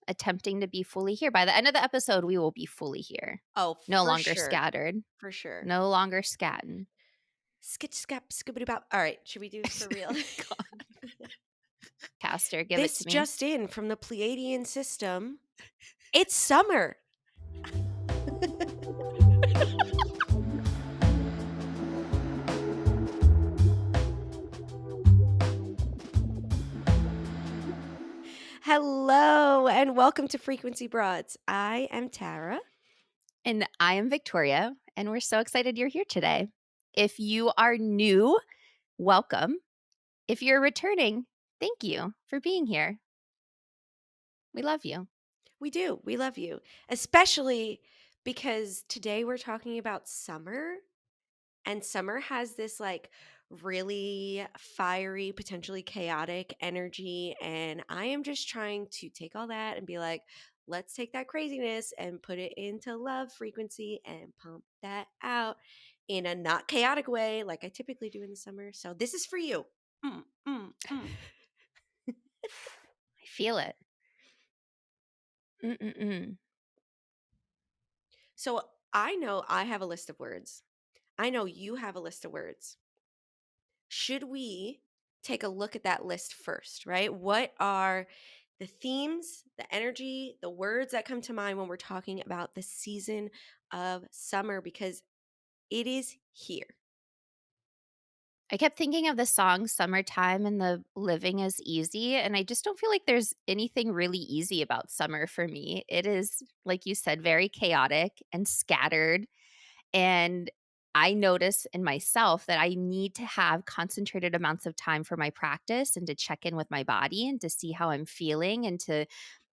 attempting to be fully here. By the end of the episode, we will be fully here. Oh, No for longer sure. scattered. For sure. No longer scatting. Skitch scap skibbity bop. All right, should we do this for real? God. Pastor, give it This to me. just in from the Pleiadian system. It's summer. Hello and welcome to Frequency Broads. I am Tara. And I am Victoria, and we're so excited you're here today. If you are new, welcome. If you're returning, thank you for being here. We love you. We do. We love you. Especially because today we're talking about summer. And summer has this like really fiery, potentially chaotic energy. And I am just trying to take all that and be like, let's take that craziness and put it into love frequency and pump that out in a not chaotic way like I typically do in the summer. So this is for you. Mm, mm, mm. I feel it. Mm-mm-mm. So I know I have a list of words. I know you have a list of words. Should we take a look at that list first, right? What are the themes, the energy, the words that come to mind when we're talking about the season of summer? Because it is here. I kept thinking of the song Summertime and the Living is Easy, and I just don't feel like there's anything really easy about summer for me. It is, like you said, very chaotic and scattered. And I notice in myself that I need to have concentrated amounts of time for my practice and to check in with my body and to see how I'm feeling and to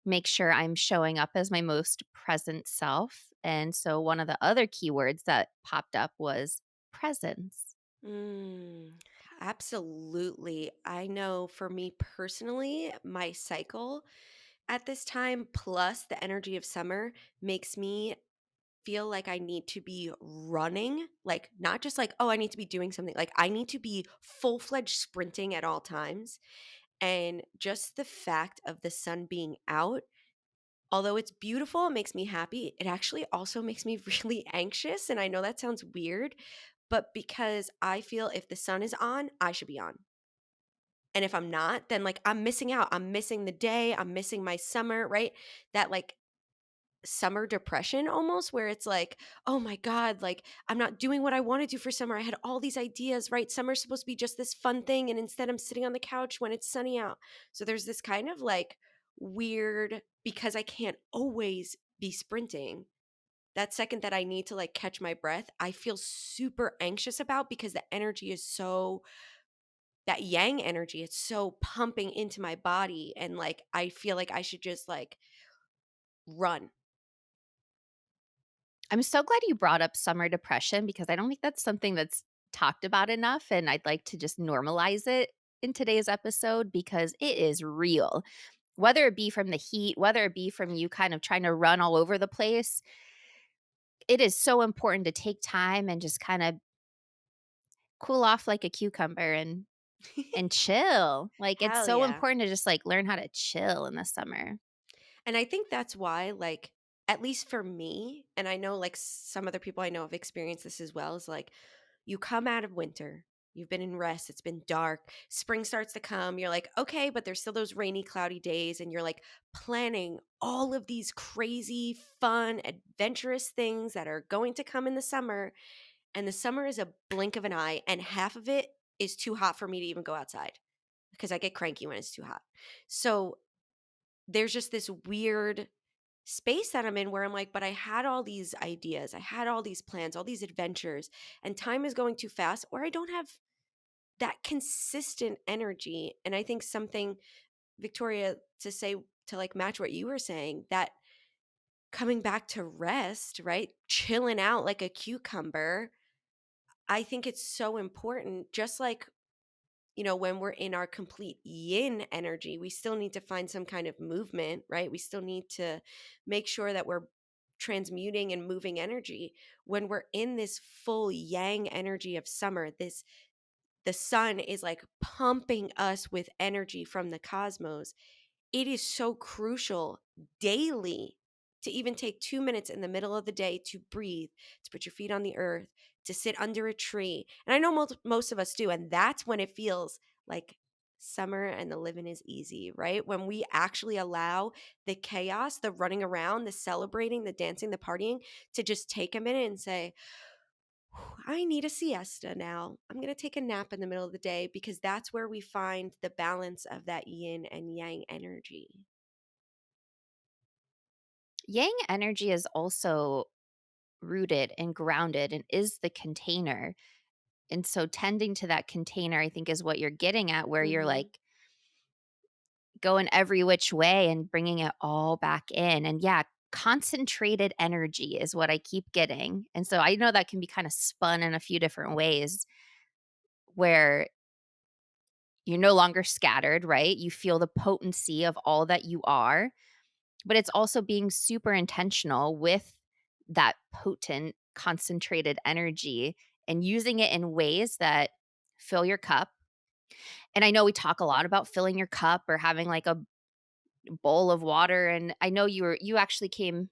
make sure I'm showing up as my most present self. And so one of the other keywords that popped up was presence. Mm, absolutely. I know for me personally, my cycle at this time, plus the energy of summer, makes me feel like I need to be running, like not just like, oh, I need to be doing something. Like I need to be full-fledged sprinting at all times. And just the fact of the sun being out, although it's beautiful, it makes me happy. It actually also makes me really anxious. And I know that sounds weird, but because I feel if the sun is on, I should be on. And if I'm not, then like I'm missing out. I'm missing the day. I'm missing my summer, right? That like summer depression almost where it's like, "Oh my god, like I'm not doing what I want to do for summer. I had all these ideas, right? Summer's supposed to be just this fun thing and instead I'm sitting on the couch when it's sunny out." So there's this kind of like weird because I can't always be sprinting. That second that I need to like catch my breath, I feel super anxious about because the energy is so that yang energy, it's so pumping into my body and like I feel like I should just like run. I'm so glad you brought up summer depression because I don't think that's something that's talked about enough. And I'd like to just normalize it in today's episode because it is real. Whether it be from the heat, whether it be from you kind of trying to run all over the place, it is so important to take time and just kind of cool off like a cucumber and chill. Like it's Hell so yeah. important to just like learn how to chill in the summer. And I think that's why, like, at least for me, and I know like some other people I know have experienced this as well, is like you come out of winter, you've been in rest, it's been dark, spring starts to come, you're like, okay, but there's still those rainy, cloudy days, and you're like planning all of these crazy, fun, adventurous things that are going to come in the summer. And the summer is a blink of an eye, and half of it is too hot for me to even go outside because I get cranky when it's too hot. So there's just this weird space that I'm in where I'm like, but I had all these ideas, I had all these plans, all these adventures, and time is going too fast, or I don't have that consistent energy. And I think something, Victoria, to say to like match what you were saying, that coming back to rest, right? Chilling out like a cucumber. I think it's so important, just like when we're in our complete yin energy, we still need to find some kind of movement, right? We still need to make sure that we're transmuting and moving energy. When we're in this full yang energy of summer, the sun is like pumping us with energy from the cosmos. it is so crucial daily to even take 2 minutes in the middle of the day to breathe, to put your feet on the earth, to sit under a tree. And I know most of us do. And that's when it feels like summer and the living is easy, right? When we actually allow the chaos, the running around, the celebrating, the dancing, the partying to just take a minute and say, I need a siesta now. I'm going to take a nap in the middle of the day because that's where we find the balance of that yin and yang energy. Yang energy is also rooted and grounded and is the container. And so tending to that container, I think, is what you're getting at, where you're Mhm. like going every which way and bringing it all back in. And yeah, concentrated energy is what I keep getting. And so I know that can be kind of spun in a few different ways where you're no longer scattered, right? You feel the potency of all that you are, but it's also being super intentional with that potent, concentrated energy and using it in ways that fill your cup. And I know we talk a lot about filling your cup or having like a bowl of water. And I know you actually came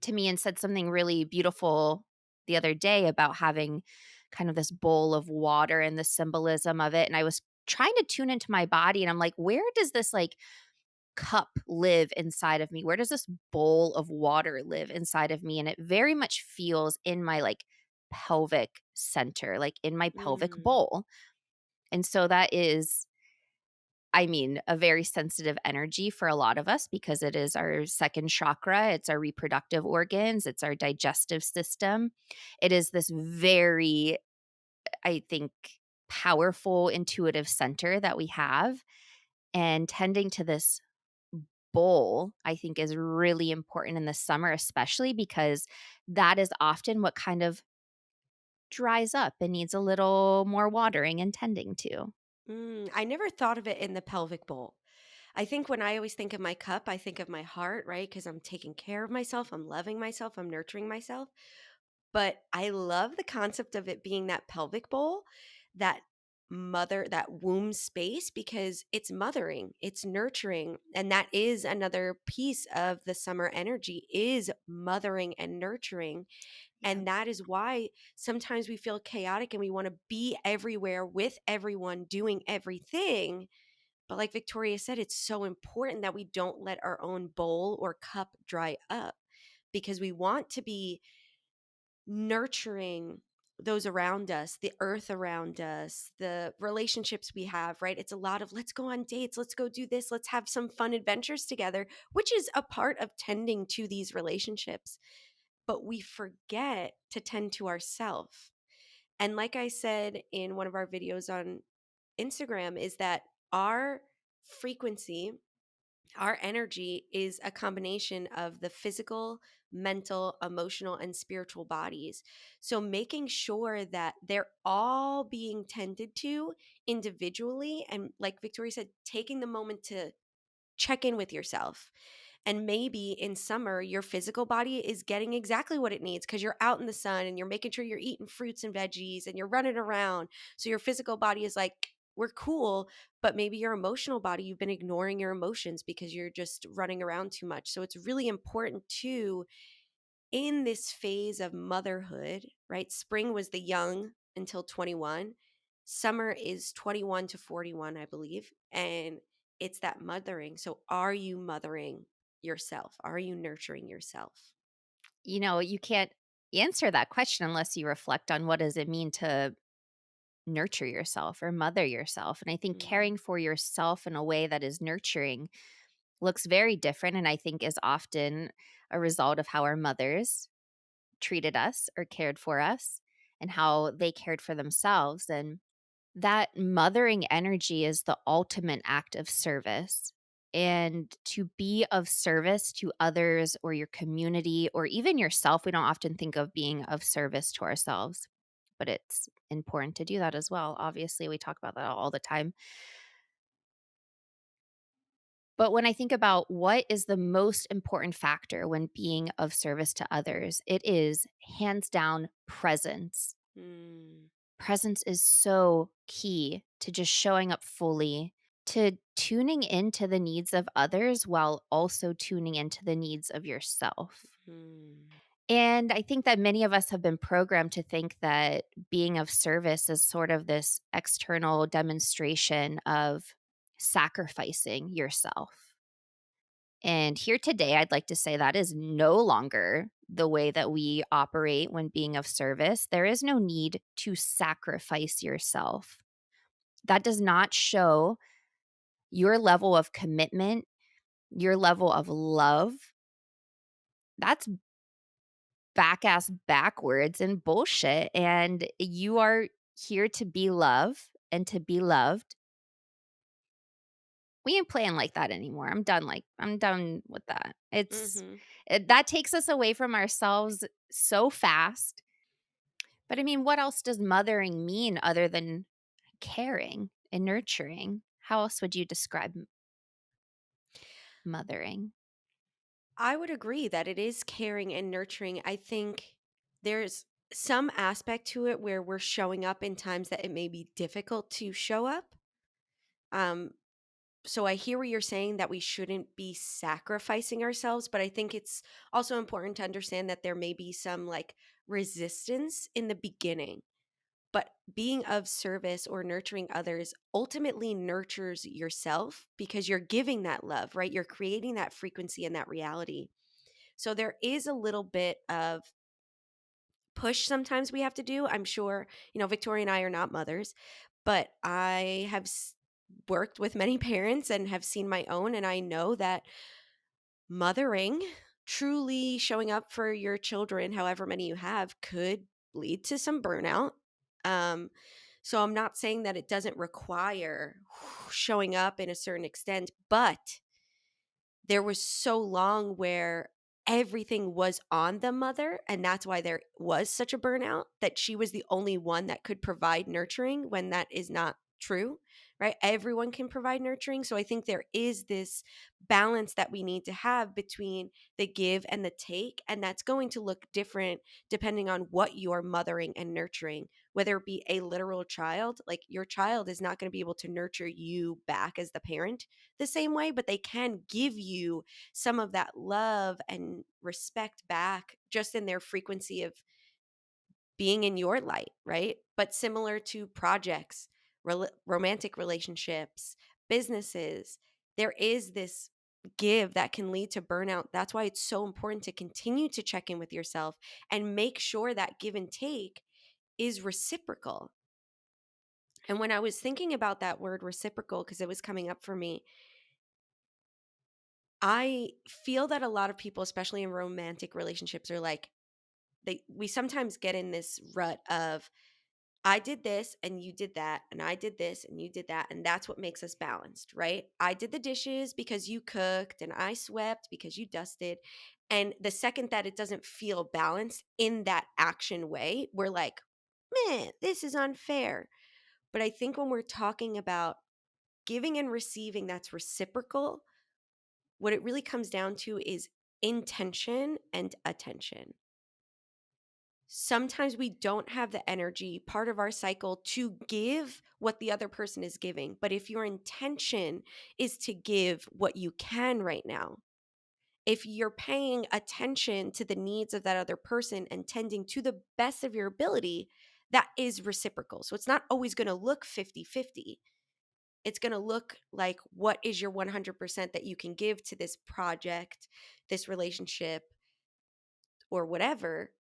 to me and said something really beautiful the other day about having kind of this bowl of water and the symbolism of it. And I was trying to tune into my body and I'm like, where does this like cup live inside of me? Where does this bowl of water live inside of me? And it very much feels in my like pelvic center, like in my pelvic Mm. bowl. And so that is, I mean, a very sensitive energy for a lot of us because it is our second chakra, it's our reproductive organs, it's our digestive system. It is this very, I think, powerful intuitive center that we have. And tending to this bowl, I think, is really important in the summer, especially because that is often what kind of dries up and needs a little more watering and tending to. I never thought of it in the pelvic bowl. I think when I always think of my cup, I think of my heart, right? Because I'm taking care of myself, I'm loving myself, I'm nurturing myself. But I love the concept of it being that pelvic bowl, that that womb space, because it's mothering, it's nurturing. And that is another piece of the summer energy is mothering and nurturing. Yeah. And that is why sometimes we feel chaotic and we want to be everywhere with everyone doing everything. But like Victoria said, it's so important that we don't let our own bowl or cup dry up because we want to be nurturing those around us, the earth around us, the relationships we have, right? It's a lot of let's go on dates, let's go do this, let's have some fun adventures together, which is a part of tending to these relationships. But we forget to tend to ourselves. And like I said in one of our videos on Instagram, is that our frequency, our energy is a combination of the physical, mental, emotional, and spiritual bodies. So making sure that they're all being tended to individually. And like Victoria said, taking the moment to check in with yourself. And maybe in summer, your physical body is getting exactly what it needs because you're out in the sun and you're making sure you're eating fruits and veggies and you're running around. So your physical body is like, we're cool. But maybe your emotional body, you've been ignoring your emotions because you're just running around too much. So it's really important too in this phase of motherhood, right? Spring was the young until 21. Summer is 21 to 41, I believe. And it's that mothering. So are you mothering yourself? Are you nurturing yourself? You can't answer that question unless you reflect on what does it mean to nurture yourself or mother yourself. And I think Mhm. caring for yourself in a way that is nurturing looks very different and I think is often a result of how our mothers treated us or cared for us and how they cared for themselves. And that mothering energy is the ultimate act of service. And to be of service to others or your community or even yourself, we don't often think of being of service to ourselves, but it's important to do that as well. Obviously, we talk about that all the time. But when I think about what is the most important factor when being of service to others, it is hands down presence. Mm. Presence is so key to just showing up fully. to tuning into the needs of others while also tuning into the needs of yourself. Mm. And I think that many of us have been programmed to think that being of service is sort of this external demonstration of sacrificing yourself. And here today, I'd like to say that is no longer the way that we operate when being of service. There is no need to sacrifice yourself. That does not show your level of commitment, your level of love. That's back ass backwards and bullshit. And you are here to be love and to be loved. We ain't playing like that anymore. I'm done with that. Mhm. That takes us away from ourselves so fast. But I mean, what else does mothering mean other than caring and nurturing? How else would you describe mothering? I would agree that it is caring and nurturing. I think there's some aspect to it where we're showing up in times that it may be difficult to show up. Um, so I hear what you're saying that we shouldn't be sacrificing ourselves, but I think it's also important to understand that there may be some like resistance in the beginning. But being of service or nurturing others ultimately nurtures yourself because you're giving that love, right? You're creating that frequency and that reality. So there is a little bit of push sometimes we have to do. I'm sure, Victoria and I are not mothers, but I have worked with many parents and have seen my own. And I know that mothering, truly showing up for your children, however many you have, could lead to some burnout. Um, so I'm not saying that it doesn't require showing up in a certain extent, but there was so long where everything was on the mother, and that's why there was such a burnout, that she was the only one that could provide nurturing when that is not true, right? Everyone can provide nurturing. So I think there is this balance that we need to have between the give and the take, and that's going to look different depending on what you're mothering and nurturing, whether it be a literal child. Like, your child is not going to be able to nurture you back as the parent the same way, but they can give you some of that love and respect back just in their frequency of being in your light, right? But similar to projects, romantic relationships, businesses, there is this give that can lead to burnout. That's why it's so important to continue to check in with yourself and make sure that give and take is reciprocal. And when I was thinking about that word reciprocal, because it was coming up for me, I feel that a lot of people, especially in romantic relationships, are like, we sometimes get in this rut of, I did this and you did that, and I did this and you did that, and that's what makes us balanced, right? I did the dishes because you cooked, and I swept because you dusted. And the second that it doesn't feel balanced in that action way, we're like, man, this is unfair. But I think when we're talking about giving and receiving that's reciprocal, what it really comes down to is intention and attention. Sometimes we don't have the energy, part of our cycle, to give what the other person is giving. But if your intention is to give what you can right now, if you're paying attention to the needs of that other person and tending to the best of your ability, that is reciprocal. So it's not always going to look 50-50. It's going to look like, what is your 100% that you can give to this project, this relationship, or whatever.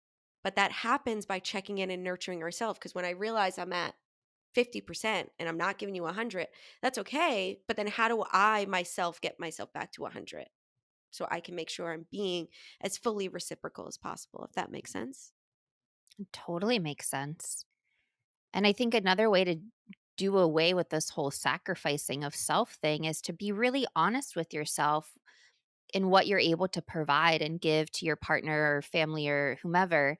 But that happens by checking in and nurturing ourselves. Because when I realize I'm at 50% and I'm not giving you 100, that's okay. But then how do I myself get myself back to 100 so I can make sure I'm being as fully reciprocal as possible, if that makes sense? Totally makes sense. And I think another way to do away with this whole sacrificing of self thing is to be really honest with yourself in what you're able to provide and give to your partner or family or whomever,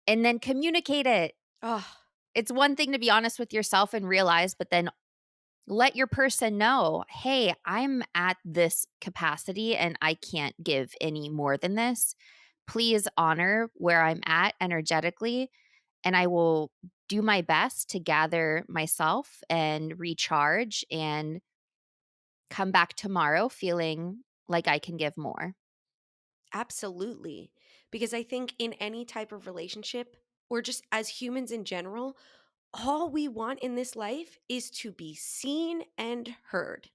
and then communicate it. Oh, It's one thing to be honest with yourself and realize, but then let your person know, hey, I'm at this capacity and I can't give any more than this. Please honor where I'm at energetically, and I will do my best to gather myself and recharge and come back tomorrow feeling like I can give more. Absolutely. Because I think in any type of relationship, or just as humans in general, all we want in this life is to be seen and heard.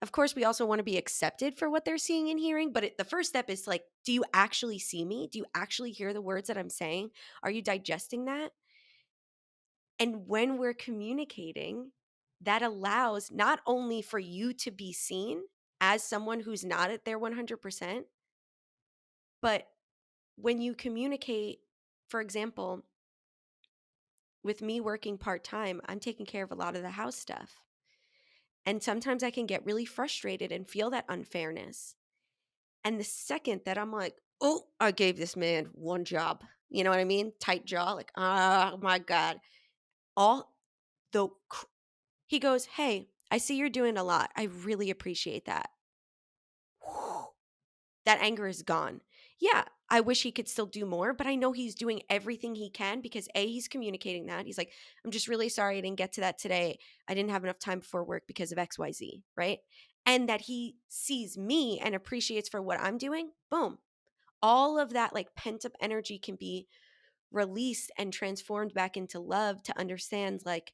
Of course, we also want to be accepted for what they're seeing and hearing, but the first step is like, do you actually see me? Do you actually hear the words that I'm saying? Are you digesting that? And when we're communicating, that allows not only for you to be seen as someone who's not at their 100%, but when you communicate, for example, with me working part time, I'm taking care of a lot of the house stuff. And sometimes I can get really frustrated and feel that unfairness. And the second that I'm like, oh, I gave this man one job, you know what I mean? Tight jaw, like, oh my God. All the, he goes, hey, I see you're doing a lot. I really appreciate that. That anger is gone. Yeah, I wish he could still do more, but I know he's doing everything he can because A, he's communicating that. He's like, I'm just really sorry I didn't get to that today. I didn't have enough time before work because of XYZ, right? And that he sees me and appreciates for what I'm doing. Boom. All of that like pent up energy can be released and transformed back into love to understand like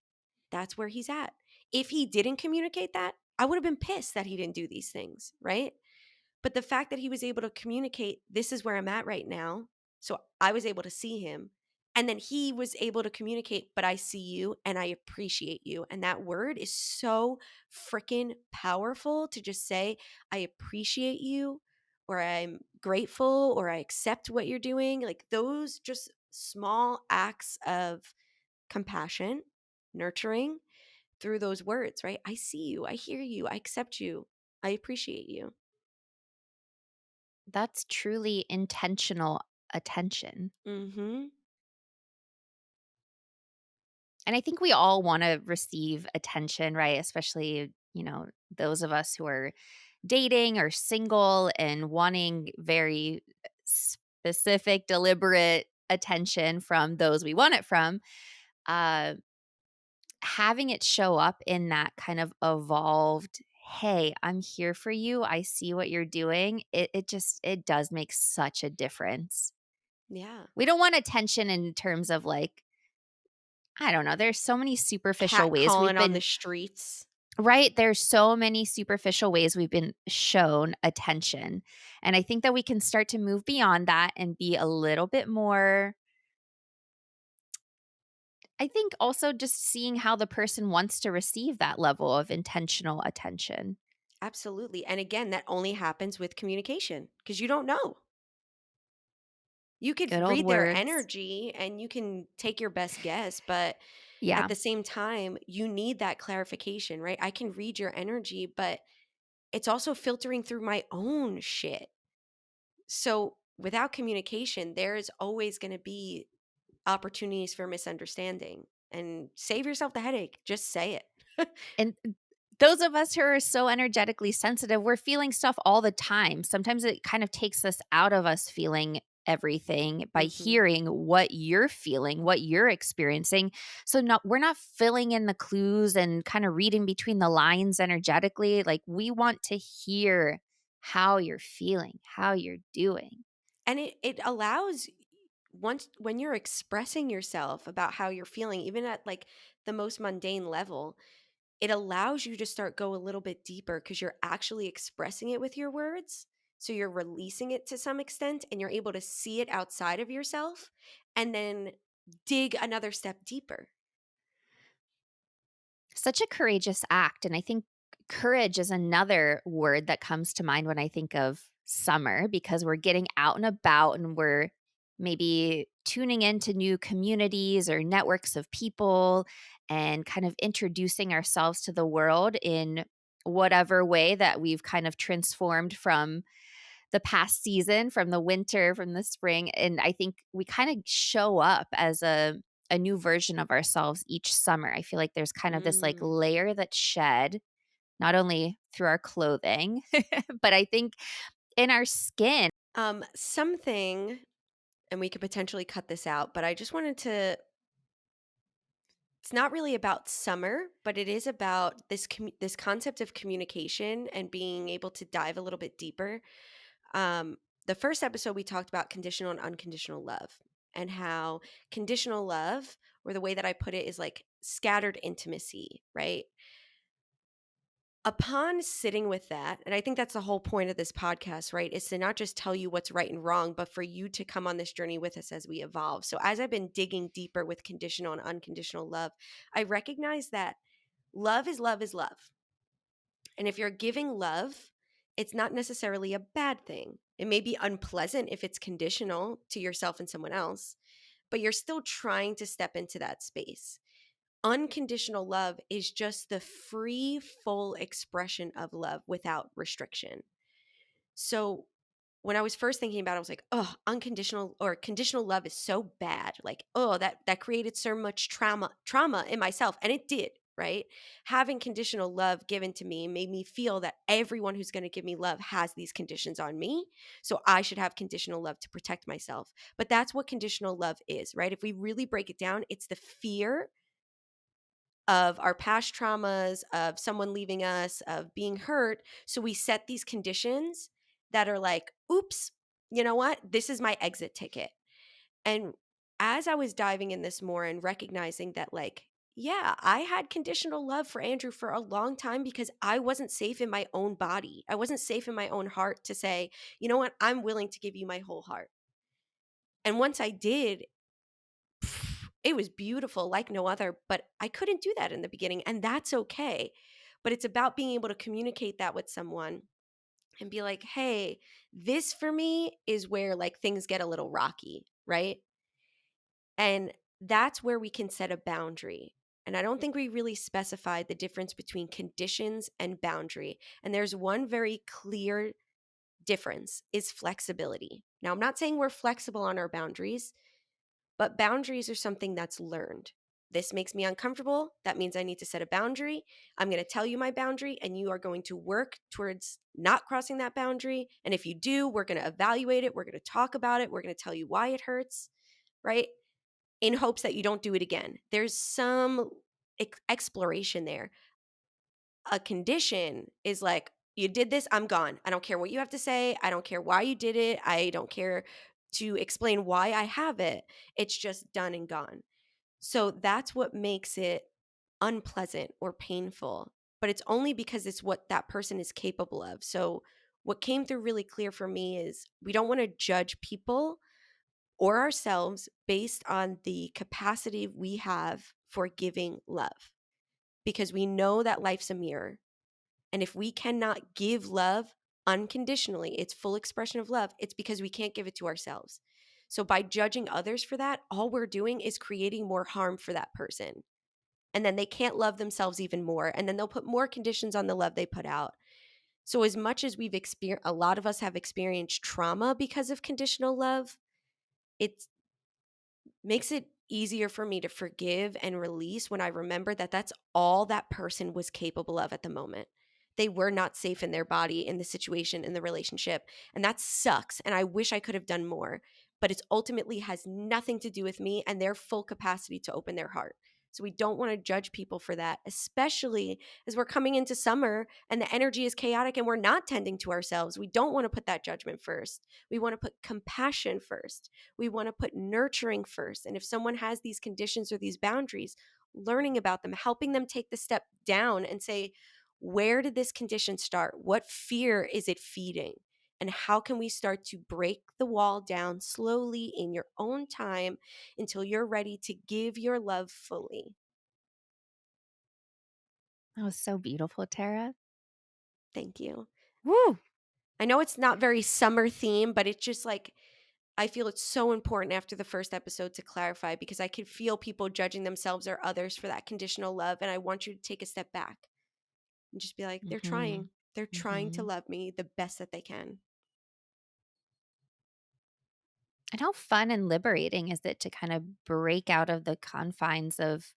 that's where he's at. If he didn't communicate that, I would have been pissed that he didn't do these things, right? But the fact that he was able to communicate, this is where I'm at right now. So I was able to see him. And then he was able to communicate, but I see you and I appreciate you. And that word is so freaking powerful to just say, I appreciate you, or I'm grateful, or I accept what you're doing. Like those just small acts of compassion, nurturing through those words, right? I see you, I hear you, I accept you, I appreciate you. That's truly intentional attention. Mhm. And I think we all want to receive attention, right? Especially, those of us who are dating or single and wanting very specific, deliberate attention from those we want it from. Uh, Having it show up in that kind of evolved, hey, I'm here for you. I see what you're doing. It does make such a difference. Yeah. We don't want attention in terms of like, I don't know, there's so many superficial Cat ways we've calling on the been streets. right, there's so many superficial ways we've been shown attention, and I think that we can start to move beyond that and be a little bit more. I think also just seeing how the person wants to receive that level of intentional attention. Absolutely. And again, that only happens with communication because you don't know. You Good could old read their words. energy and you can take your best guess, but at Yeah, the same time, you need that clarification, right? I can read your energy, but it's also filtering through my own shit. So without communication, there's always going to be opportunities for misunderstanding. And save yourself the headache. Just say it. and those of us who are so energetically sensitive, we're feeling stuff all the time. Sometimes it kind of takes us out of us feeling everything by Mhm. hearing what you're feeling, what you're experiencing. So we're not filling in the clues and kind of reading between the lines energetically. Like we want to hear how you're feeling, how you're doing. And it allows once when you're expressing yourself about how you're feeling, even at like the most mundane level, it allows you to start go a little bit deeper because you're actually expressing it with your words. So you're releasing it to some extent and you're able to see it outside of yourself and then dig another step deeper. Such a courageous act, and I think courage is another word that comes to mind when I think of summer because we're getting out and about and we're maybe tuning into new communities or networks of people and kind of introducing ourselves to the world in whatever way that we've kind of transformed from the past season, from the winter, from the spring, and I think we kinda show up as a new version of ourselves each summer. I feel like there's kind of this, like, Mm. layer that's shed, not only through our clothing, but I think in our skin. Something, and we could potentially cut this out, but I just wanted to It's not really about summer, but it is about this concept of communication and being able to dive a little bit deeper. Um, the first episode we talked about conditional and unconditional love, and how conditional love, or the way that I put it, is like scattered intimacy, right? Upon sitting with that, and I think that's the whole point of this podcast, right? Is to not just tell you what's right and wrong, but for you to come on this journey with us as we evolve. So, as I've been digging deeper with conditional and unconditional love, I recognize that love is love is love. And if you're giving love, it's not necessarily a bad thing. It may be unpleasant if it's conditional to yourself and someone else, but you're still trying to step into that space. Unconditional love is just the free, full expression of love without restriction. So when I was first thinking about it, I was like, oh, unconditional or conditional love is so bad. Like, oh, that created so much trauma in myself. And it did, right? Having conditional love given to me made me feel that everyone who's going to give me love has these conditions on me. So I should have conditional love to protect myself. But that's what conditional love is, right? If we really break it down, it's the fear of our past traumas, of someone leaving us, of being hurt. So we set these conditions that are like, oops, you know what? This is my exit ticket. And as I was diving in this more and recognizing that, like, yeah, I had conditional love for Andrew for a long time because I wasn't safe in my own body. I wasn't safe in my own heart to say, you know what? I'm willing to give you my whole heart. And once I did, it was beautiful like no other, but I couldn't do that in the beginning, and that's okay. But it's about being able to communicate that with someone and be like, "Hey, this for me is where like things get a little rocky," right? And that's where we can set a boundary. And I don't think we really specified the difference between conditions and boundary. And there's one very clear difference is flexibility. Now, I'm not saying we're flexible on our boundaries, but boundaries are something that's learned. This makes me uncomfortable. That means I need to set a boundary. I'm going to tell you my boundary, and you are going to work towards not crossing that boundary. And if you do, we're going to evaluate it. We're going to talk about it. We're going to tell you why it hurts, right? In hopes that you don't do it again. There's some exploration there. A condition is like, you did this, I'm gone. I don't care what you have to say. I don't care why you did it. I don't care to explain why I have it. It's just done and gone. So that's what makes it unpleasant or painful. But it's only because it's what that person is capable of. So what came through really clear for me is we don't want to judge people or ourselves based on the capacity we have for giving love, because we know that life's a mirror. And if we cannot give love unconditionally, its full expression of love, it's because we can't give it to ourselves. So by judging others for that, all we're doing is creating more harm for that person. And then they can't love themselves even more. And then they'll put more conditions on the love they put out. So as much as we've experienced, a lot of us have experienced trauma because of conditional love, it makes it easier for me to forgive and release when I remember that that's all that person was capable of at the moment. They were not safe in their body, in the situation, in the relationship. And that sucks. And I wish I could have done more. But it ultimately has nothing to do with me and their full capacity to open their heart. So we don't want to judge people for that, especially as we're coming into summer and the energy is chaotic and we're not tending to ourselves. We don't want to put that judgment first. We want to put compassion first. We want to put nurturing first. And if someone has these conditions or these boundaries, learning about them, helping them take the step down and say, where did this condition start? What fear is it feeding? And how can we start to break the wall down slowly in your own time until you're ready to give your love fully? That was so beautiful, Tara. Thank you. Woo! I know it's not very summer theme, but it's just like, I feel it's so important after the first episode to clarify, because I could feel people judging themselves or others for that conditional love. And I want you to take a step back and just be like, they're Mhm. trying. They're trying to Mhm. love me the best that they can. And how fun and liberating is it to kind of break out of the confines of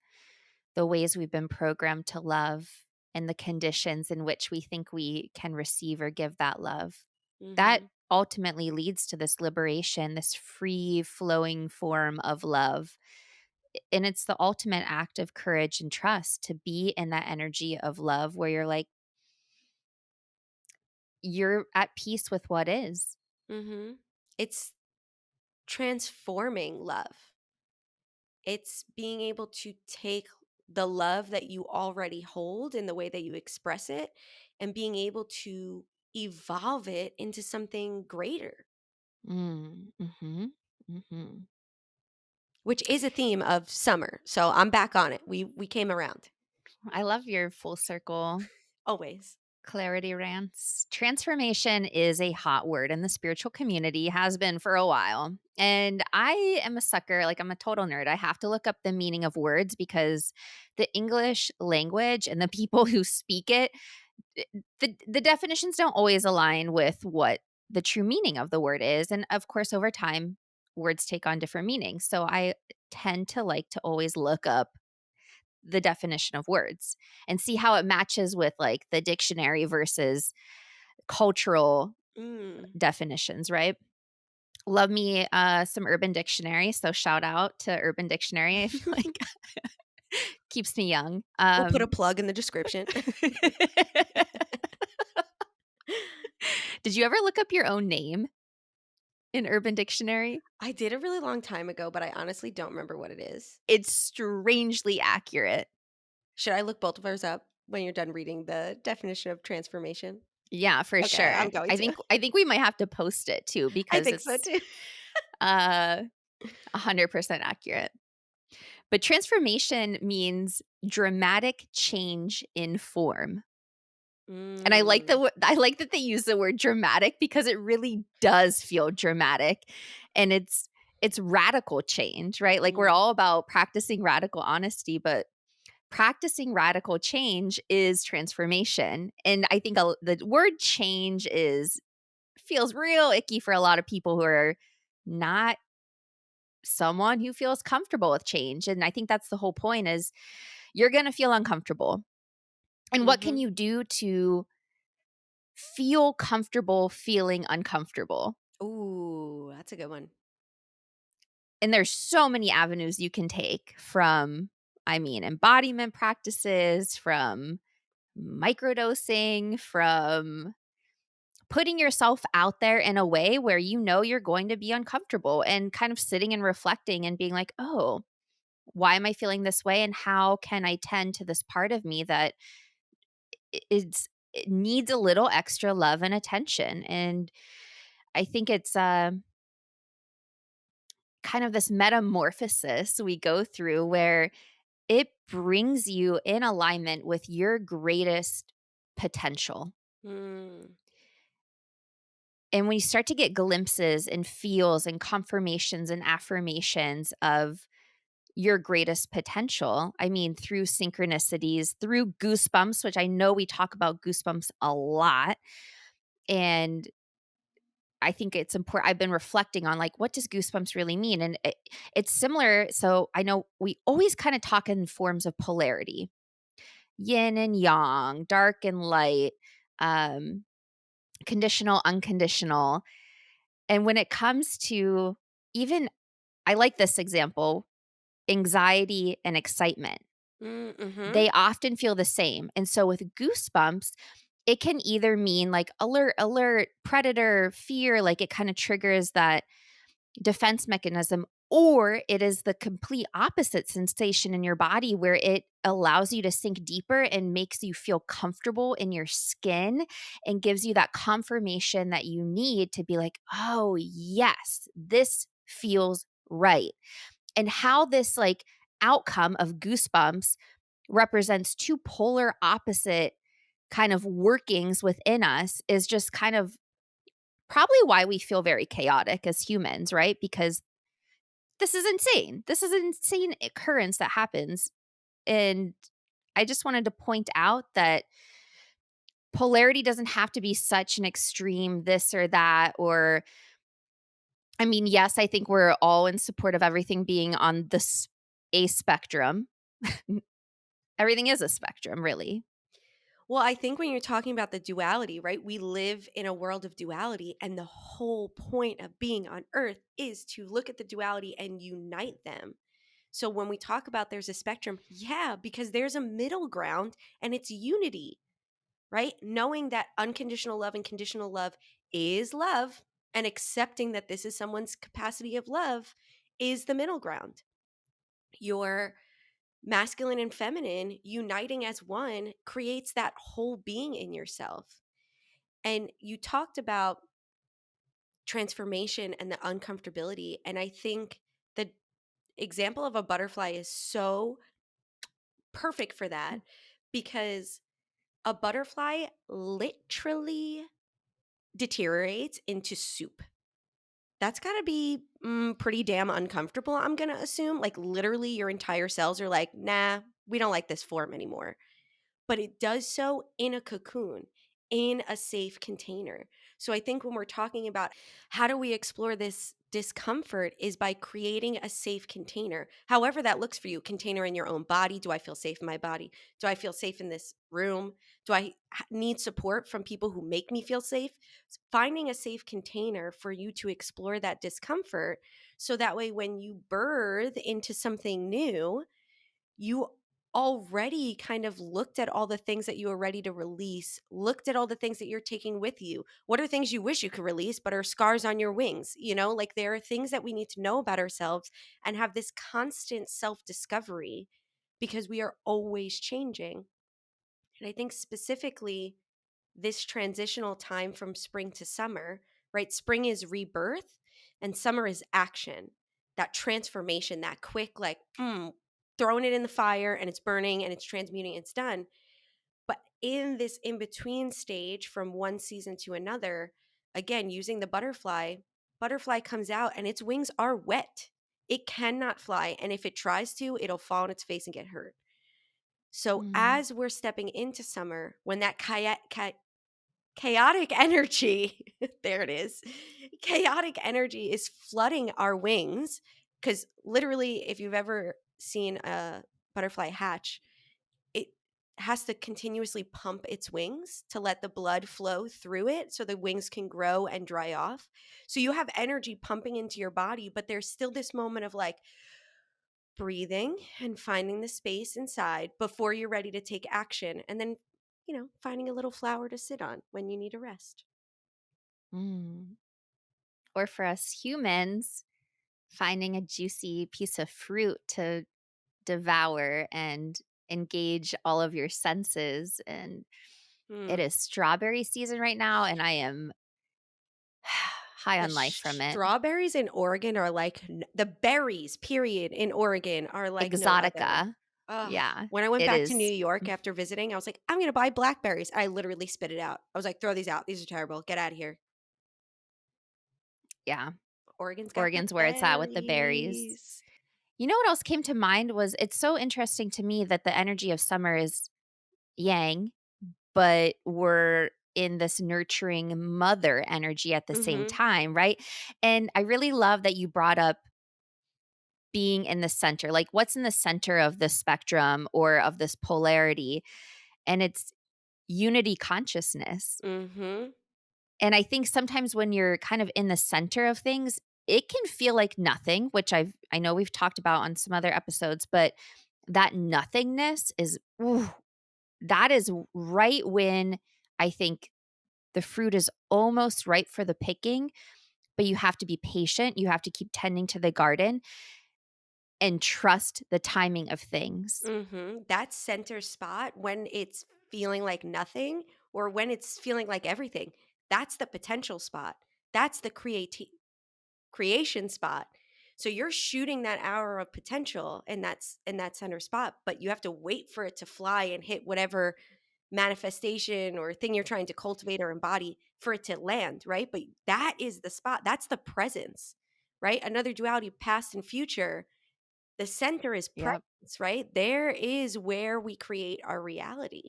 the ways we've been programmed to love and the conditions in which we think we can receive or give that love. That Hmm. ultimately leads to this liberation, this free flowing form of love And it's the ultimate act of courage and trust to be in that energy of love where you're like, you're at peace with what is. Mhm. It's transforming love. It's being able to take the love that you already hold in the way that you express it and being able to evolve it into something greater, Mhm. Mhm. which is a theme of summer. So I'm back on it. We came around. I love your full circle Always. clarity rants. Transformation is a hot word in the spiritual community, has been for a while. And I am a sucker, like I'm a total nerd. I have to look up the meaning of words because the English language and the people who speak it, the definitions don't always align with what the true meaning of the word is. And of course, over time, words take on different meanings. So I tend to like to always look up the definition of words and see how it matches with like the dictionary versus cultural Mm. definitions, right? Love me some Urban Dictionary. So shout out to Urban Dictionary. I feel like keeps me young. We'll put a plug in the description. Did you ever look up your own name in Urban Dictionary? I did a really long time ago, but I honestly don't remember what it is. It's strangely accurate. Should I look both of ours up when you're done reading the definition of transformation? Yeah, for Okay, sure. I'm going I to. think I think we might have to post it too I because think so it's too. uh 100% accurate. But transformation means dramatic change in form. And I like Mm. I like that they use the word dramatic because it really does feel dramatic, and it's radical change, right? Like we're Mm. all about practicing radical honesty, but practicing radical change is transformation. And I think the word change is feels real icky for a lot of people who are not someone who feels comfortable with change. And I think that's the whole point is you're going to feel uncomfortable. And what can Mhm. you do to feel comfortable feeling uncomfortable? Ooh, that's a good one. And there's so many avenues you can take from, I mean, embodiment practices, from microdosing, from putting yourself out there in a way where you know you're going to be uncomfortable and kind of sitting and reflecting and being like, oh, why am I feeling this way? And how can I tend to this part of me that it needs a little extra love and attention? And I think it's kind of this metamorphosis we go through where it brings you in alignment with your greatest potential. Mm. And when you start to get glimpses and feels and confirmations and affirmations of your greatest potential, I mean, through synchronicities, through goosebumps, which I know we talk about goosebumps a lot. And I think it's important. I've been reflecting on like, what does goosebumps really mean? And it's similar. So I know we always kind of talk in forms of polarity, yin and yang, dark and light, um, conditional, unconditional. And when it comes to even, I like this example, anxiety and excitement, Mm, mhm. they often feel the same. And so with goosebumps, it can either mean like alert, alert, predator, fear, like it kind of triggers that defense mechanism, or it is the complete opposite sensation in your body where it allows you to sink deeper and makes you feel comfortable in your skin and gives you that confirmation that you need to be like, oh, yes, this feels right. And how this like outcome of goosebumps represents two polar opposite kind of workings within us is just kind of probably why we feel very chaotic as humans, right? Because this is insane. This is an insane occurrence that happens. And I just wanted to point out that polarity doesn't have to be such an extreme this or that. Or, I mean, yes, I think we're all in support of everything being on a spectrum. Everything is a spectrum, really. Well, I think when you're talking about the duality, right? We live in a world of duality, and the whole point of being on earth is to look at the duality and unite them. So when we talk about there's a spectrum, yeah, because there's a middle ground and it's unity, right? Knowing that unconditional love and conditional love is love and accepting that this is someone's capacity of love is the middle ground. Your masculine and feminine uniting as one creates that whole being in yourself. And you talked about transformation and the uncomfortability. And I think the example of a butterfly is so perfect for that because a butterfly literally deteriorates into soup. That's got to be pretty damn uncomfortable, I'm going to assume. Like, literally, your entire cells are like, nah, we don't like this form anymore. But it does so in a cocoon, in a safe container. So I think when we're talking about how do we explore this discomfort is by creating a safe container. However that looks for you, container in your own body. Do I feel safe in my body? Do I feel safe in this room? Do I need support from people who make me feel safe? Finding a safe container for you to explore that discomfort so that way when you birth into something new, you already kind of looked at all the things that you were ready to release, looked at all the things that you're taking with you. What are things you wish you could release, but are scars on your wings? You know, like there are things that we need to know about ourselves and have this constant self discovery because we are always changing. And I think specifically this transitional time from spring to summer, right? Spring is rebirth and summer is action. That transformation, that quick, like, throwing it in the fire and it's burning and it's transmuting, it's done. But in this in between stage from one season to another, again, using the butterfly comes out and its wings are wet. It cannot fly. And if it tries to, it'll fall on its face and get hurt. So Mm. as we're stepping into summer, when that chaotic energy there it is, chaotic energy is flooding our wings, because literally if you've ever seen a butterfly hatch, it has to continuously pump its wings to let the blood flow through it so the wings can grow and dry off. So you have energy pumping into your body, but there's still this moment of like breathing and finding the space inside before you're ready to take action, and then finding a little flower to sit on when you need a rest. Mm. Or for us humans, finding a juicy piece of fruit to devour and engage all of your senses. And it Mm. is strawberry season right now, and I am high The on life from it. strawberries in Oregon are like the berries, period, in Oregon are like no other. Exotica. Ugh. Yeah, When I went it back to is. New York after visiting, I was like, I'm going to buy blackberries. I literally spit it out. I was like, throw these out. These are terrible. Get out of here. Yeah, Oregon's got the Oregon's where it's at with the berries. berries. You know what else came to mind was it's so interesting to me that the energy of summer is yang, but we're in this nurturing mother energy at the same Mm-hmm. time, right? And I really love that you brought up being in the center. Like, what's in the center of the spectrum or of this polarity? And it's unity consciousness. Mm-hmm. And I think sometimes when you're kind of in the center of things, it can feel like nothing, which I know we've talked about on some other episodes, but that nothingness is ooh, that is right when I think the fruit is almost ripe for the picking, but you have to be patient. You have to keep tending to the garden and trust the timing of things. Mm-hmm. That center spot when it's feeling like nothing or when it's feeling like everything, that's the potential spot. That's the creation spot. So you're shooting that hour of potential and that's in that center spot, but you have to wait for it to fly and hit whatever manifestation or thing you're trying to cultivate or embody for it to land, right? But that is the spot. That's the presence, right? Another duality, past and future. The center is Yep. presence, right? There is where we create our reality.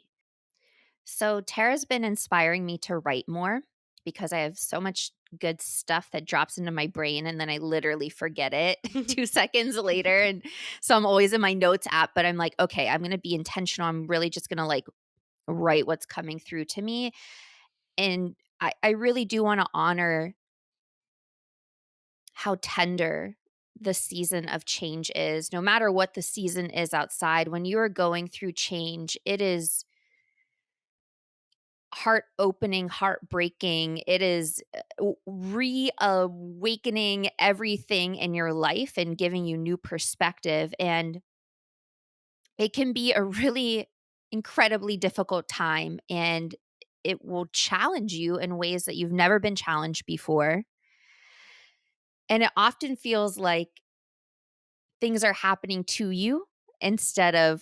So Tara's been inspiring me to write more because I have so much good stuff that drops into my brain and then I literally forget it 2 seconds later. And so I'm always in my notes app, but I'm like, okay, I'm going to be intentional. I'm really just going to like write what's coming through to me. And I really do want to honor how tender the season of change is, no matter what the season is outside, when you are going through change, it is heart opening, heartbreaking. It is reawakening everything in your life and giving you new perspective. And it can be a really incredibly difficult time. And it will challenge you in ways that you've never been challenged before. And it often feels like things are happening to you instead of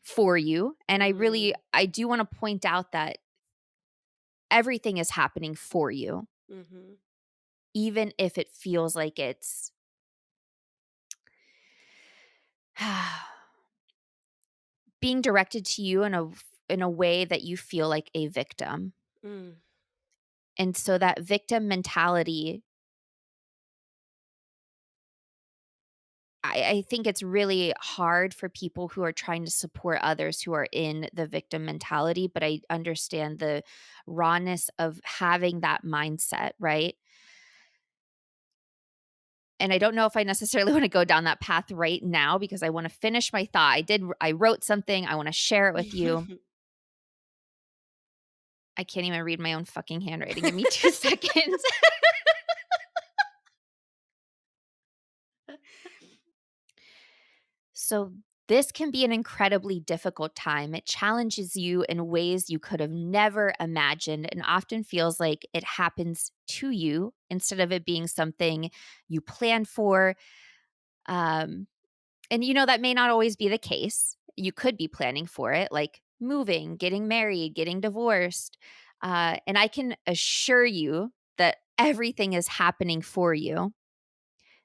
for you. And Mm, I do want to point out that everything is happening for you, mhm, even if it feels like it's being directed to you in a way that you feel like a victim. mm, And so that victim mentality, I think it's really hard for people who are trying to support others who are in the victim mentality, but I understand the rawness of having that mindset, right? And I don't know if I necessarily wanna go down that path right now because I wanna finish my thought. I wrote something, I wanna share it with you. I can't even read my own fucking handwriting. Give me 2 seconds. So, this can be an incredibly difficult time. It challenges you in ways you could have never imagined and often feels like it happens to you instead of it being something you plan for. Um, and that may not always be the case. You could be planning for it, like moving, getting married, getting divorced. And I can assure you that everything is happening for you.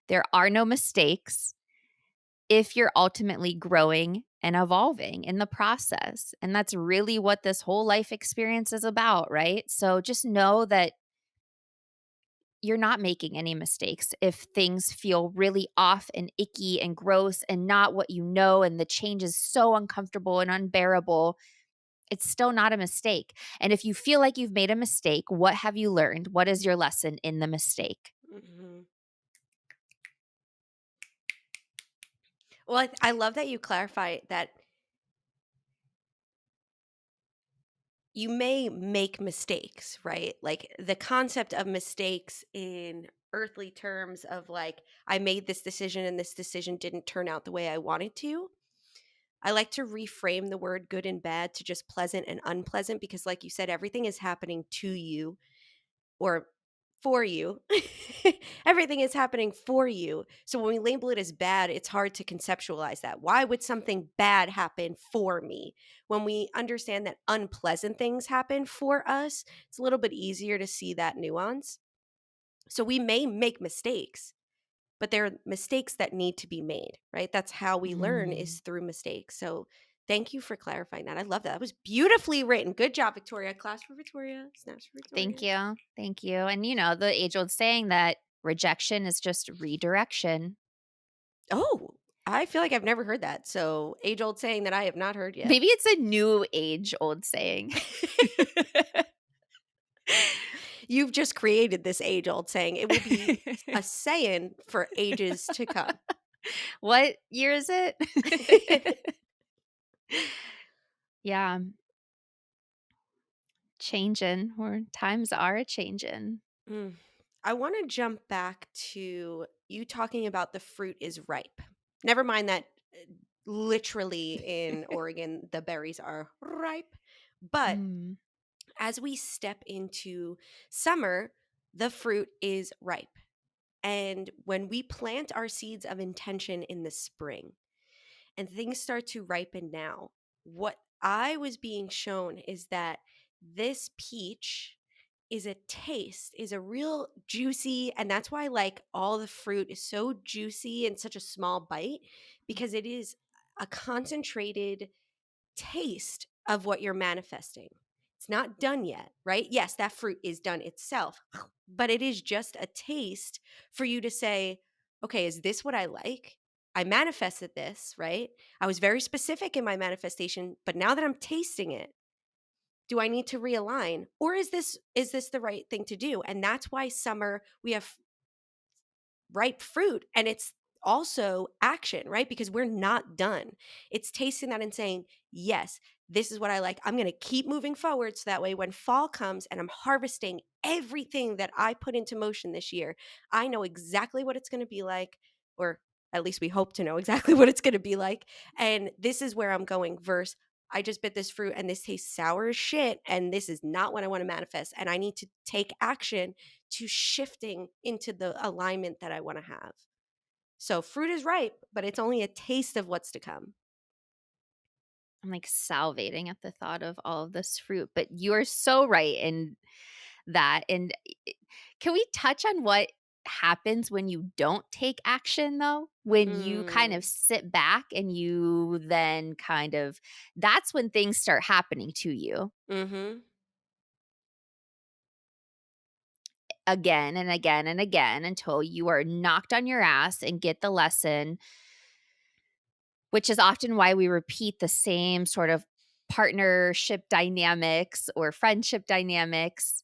There are no mistakes if you're ultimately growing and evolving in the process. And that's really what this whole life experience is about, right? So just know that you're not making any mistakes if things feel really off and icky and gross and not what you know, and the change is so uncomfortable and unbearable. It's still not a mistake. And if you feel like you've made a mistake, what have you learned? What is your lesson in the mistake? mhm. Well, I love that you clarify that you may make mistakes, right? Like the concept of mistakes in earthly terms of like, I made this decision and this decision didn't turn out the way I wanted to. I like to reframe the word good and bad to just pleasant and unpleasant because, like you said, everything is happening to you or for you. Everything is happening for you. So when we label it as bad, it's hard to conceptualize that. Why would something bad happen for me? When we understand that unpleasant things happen for us, it's a little bit easier to see that nuance. So we may make mistakes, but there are mistakes that need to be made, right? That's how we learn is Mm. through mistakes. So thank you for clarifying that. I love that. That was beautifully written. Good job, Victoria. Class for Victoria. Snaps for Thank Victoria. you. Thank you. And the age old saying that rejection is just redirection. Oh, I feel like I've never heard that. So, age old saying that I have not heard yet. Maybe it's a new age old saying. You've just created this age old saying. It will be a saying for ages to come. What year is it? Yeah, changing, or times are a changing. Mm. I want to jump back to you talking about the fruit is ripe. Never mind that literally in Oregon, the berries are ripe. But Mm, as we step into summer, the fruit is ripe. And when we plant our seeds of intention in the spring and things start to ripen now, what I was being shown is that this peach is a taste, is a real juicy, and that's why like all the fruit is so juicy in such a small bite because it is a concentrated taste of what you're manifesting. It's not done yet, right? Yes, that fruit is done itself, but it is just a taste for you to say, okay, is this what I like? I manifested this, right? I was very specific in my manifestation, but now that I'm tasting it, do I need to realign or is this the right thing to do? And that's why summer we have ripe fruit and it's also action, right? Because we're not done. It's tasting that and saying, yes, this is what I like. I'm going to keep moving forward so that way when fall comes and I'm harvesting everything that I put into motion this year, I know exactly what it's going to be like, or at least we hope to know exactly what it's going to be like. And this is where I'm going versus I just bit this fruit and this tastes sour as shit. And this is not what I want to manifest. And I need to take action to shifting into the alignment that I want to have. So fruit is ripe, but it's only a taste of what's to come. I'm like salivating at the thought of all of this fruit, but you are so right in that. And can we touch on what happens when you don't take action though? When you kind of Mm, sit back and you then kind of that's when things start happening to you mhm, again and again and again until you are knocked on your ass and get the lesson, which is often why we repeat the same sort of partnership dynamics or friendship dynamics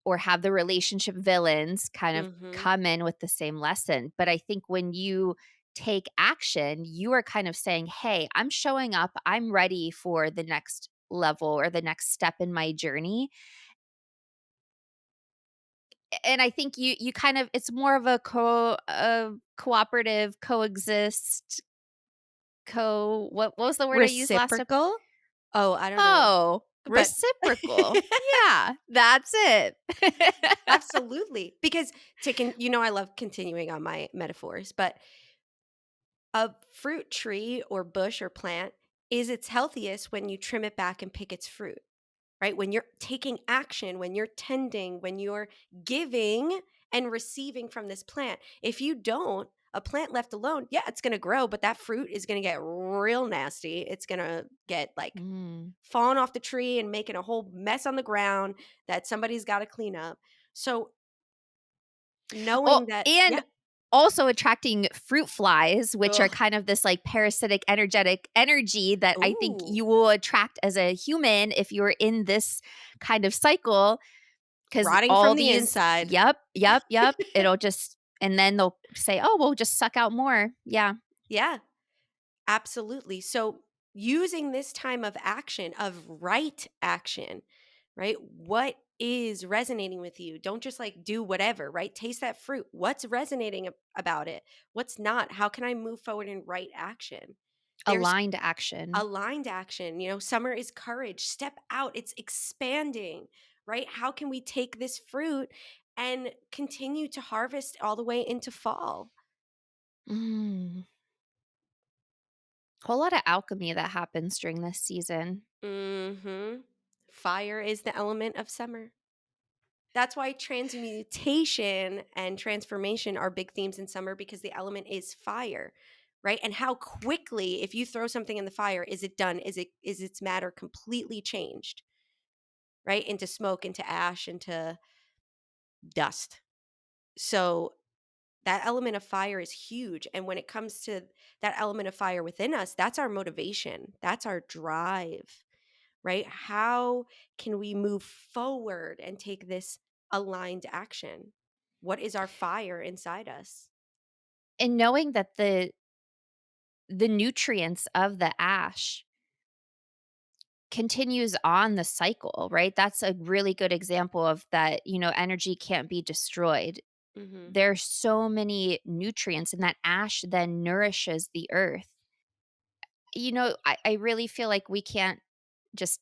or have the relationship villains kind of mhm. come in with the same lesson. But I think when you take action, you are kind of saying, "Hey, I'm showing up. I'm ready for the next level or the next step in my journey." And I think you kind of it's more of a cooperative, coexist, what was the word I used last time? Reciprocal? Oh, I don't know. Oh, But reciprocal. Yeah, that's it. absolutely. Because I love continuing on my metaphors, but a fruit tree or bush or plant is its healthiest when you trim it back and pick its fruit. Right? When you're taking action, when you're tending, when you're giving and receiving from this plant. If you don't, a plant left alone, yeah, it's going to grow, but that fruit is going to get real nasty. It's going to get like Mm. falling off the tree and making a whole mess on the ground that somebody's got to clean up. So Oh, knowing that, and yeah, also attracting fruit flies, which are ugh, kind of this, like, parasitic, energetic energy that I think ooh, you will attract as a human if you're in this kind of cycle. Because rotting all from the these inside. Yep, yep, yep, it'll just and then they'll say, "Oh, we'll just suck out more." Yeah. Yeah. Absolutely. So, using this time of action, of right action, right? What is resonating with you? Don't just like do whatever, right? Taste that fruit. What's resonating about it? What's not? How can I move forward in right action? There's Aligned action. aligned action. Summer is courage. Step out. It's expanding, right? How can we take this fruit and continue to harvest all the way into fall? Mm. Whole lot of alchemy that happens during this season. Mhm. Fire is the element of summer. That's why transmutation and transformation are big themes in summer because the element is fire, right? And how quickly, if you throw something in the fire, is it done? Is its matter completely changed, right? Into smoke, into ash, into dust. So that element of fire is huge. And when it comes to that element of fire within us, that's our motivation. That's our drive, right? How can we move forward and take this aligned action? What is our fire inside us? And knowing that the nutrients of the ash continues on the cycle, right? That's a really good example of that, energy can't be destroyed. Mhm. There's so many nutrients, and that ash then nourishes the earth. I really feel like we can't just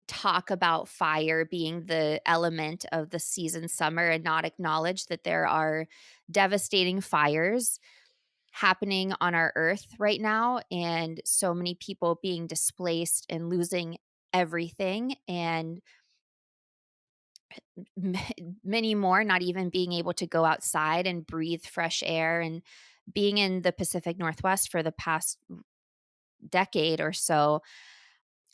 talk about fire being the element of the season summer and not acknowledge that there are devastating fires happening on our earth right now and so many people being displaced and losing everything and m- many more not even being able to go outside and breathe fresh air and being in the Pacific Northwest for the past decade or so.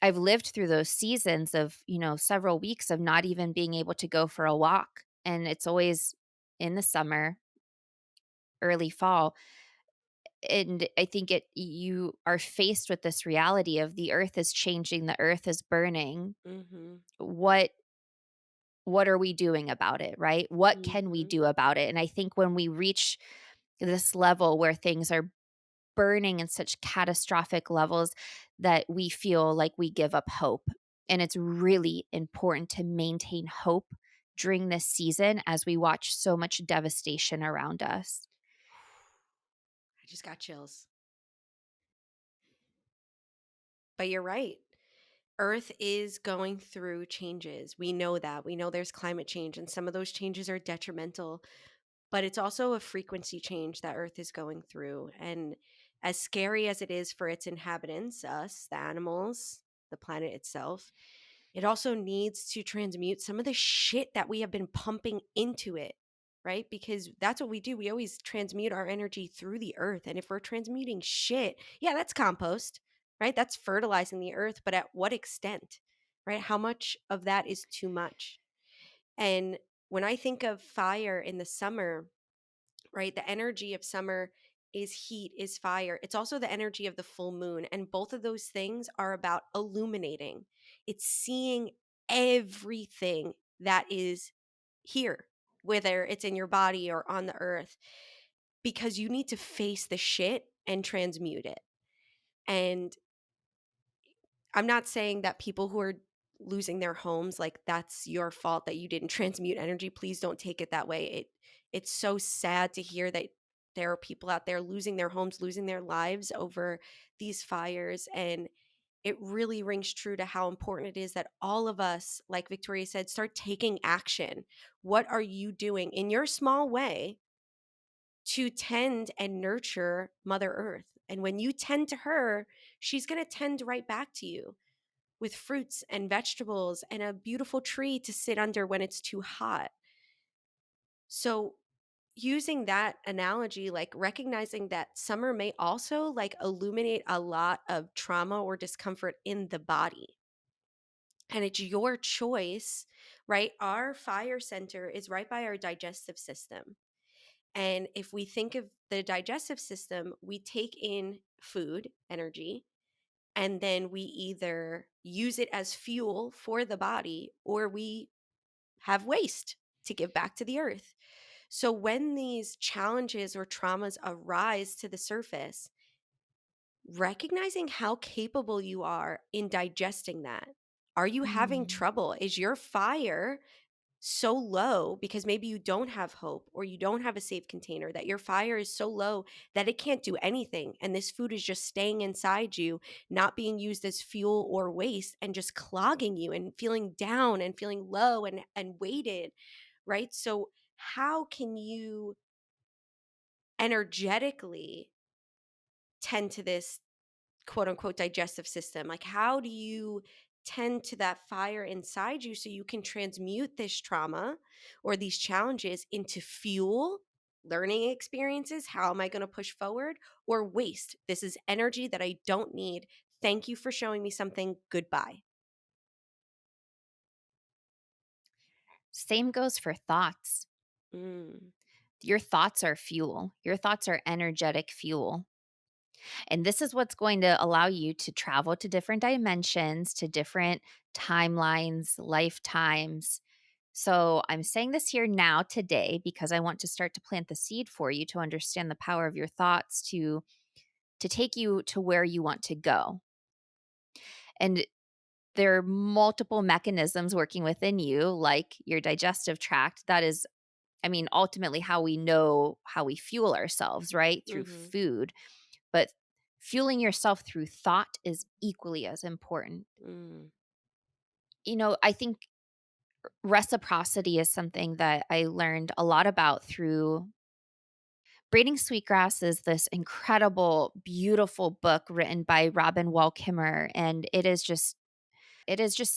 I've lived through those seasons of, several weeks of not even being able to go for a walk. And it's always in the summer, early fall. And I think you are faced with this reality of the earth is changing, the earth is burning. Mhm. What what are we doing about it, right? What can we Mhm. do about it? And I think when we reach this level where things are burning in such catastrophic levels that we feel like we give up hope. And it's really important to maintain hope during this season as we watch so much devastation around us. I just got chills. But you're right. Earth is going through changes. We know that. We know there's climate change, and some of those changes are detrimental, but it's also a frequency change that Earth is going through. And as scary as it is for its inhabitants, us, the animals, the planet itself, it also needs to transmute some of the shit that we have been pumping into it, right? Because that's what we do. We always transmute our energy through the earth. And if we're transmuting shit, yeah, that's compost, right? That's fertilizing the earth. But at what extent, right? How much of that is too much? And when I think of fire in the summer, right? The energy of summer is heat, is fire. It's also the energy of the full moon. And both of those things are about illuminating. It's seeing everything that is here, whether it's in your body or on the earth, because you need to face the shit and transmute it. And I'm not saying that people who are losing their homes, like that's your fault that you didn't transmute energy. Please don't take it that way. It's so sad to hear that there are people out there losing their homes, losing their lives over these fires. And it really rings true to how important it is that all of us, like Victoria said, start taking action. What are you doing in your small way to tend and nurture Mother Earth? And when you tend to her, she's going to tend right back to you with fruits and vegetables and a beautiful tree to sit under when it's too hot. So, using that analogy, like recognizing that summer may also like illuminate a lot of trauma or discomfort in the body. And it's your choice, right? Our fire center is right by our digestive system. And if we think of the digestive system, we take in food, energy, and then we either use it as fuel for the body or we have waste to give back to the earth. So when these challenges or traumas arise to the surface, recognizing how capable you are in digesting that. Are you having Mm. trouble? Is your fire so low because maybe you don't have hope or you don't have a safe container, that your fire is so low that it can't do anything, and this food is just staying inside you, not being used as fuel or waste, and just clogging you and feeling down and feeling low and weighted, right? So how can you energetically tend to this quote unquote digestive system? Like, how do you tend to that fire inside you so you can transmute this trauma or these challenges into fuel, learning experiences? How am I going to push forward? Or waste? This is energy that I don't need. Thank you for showing me something. Goodbye. Same goes for thoughts. Mm, Your thoughts are fuel. Your thoughts are energetic fuel. And this is what's going to allow you to travel to different dimensions, to different timelines, lifetimes. So I'm saying this here now today because I want to start to plant the seed for you to understand the power of your thoughts to take you to where you want to go. And there are multiple mechanisms working within you, like your digestive tract. That is, I mean, ultimately how we know how we fuel ourselves, right? Through mm-hmm, food. But fueling yourself through thought is equally as important. mm, I think reciprocity is something that I learned a lot about through Braiding Sweetgrass is this incredible, beautiful book written by Robin Wall Kimmer, and it is just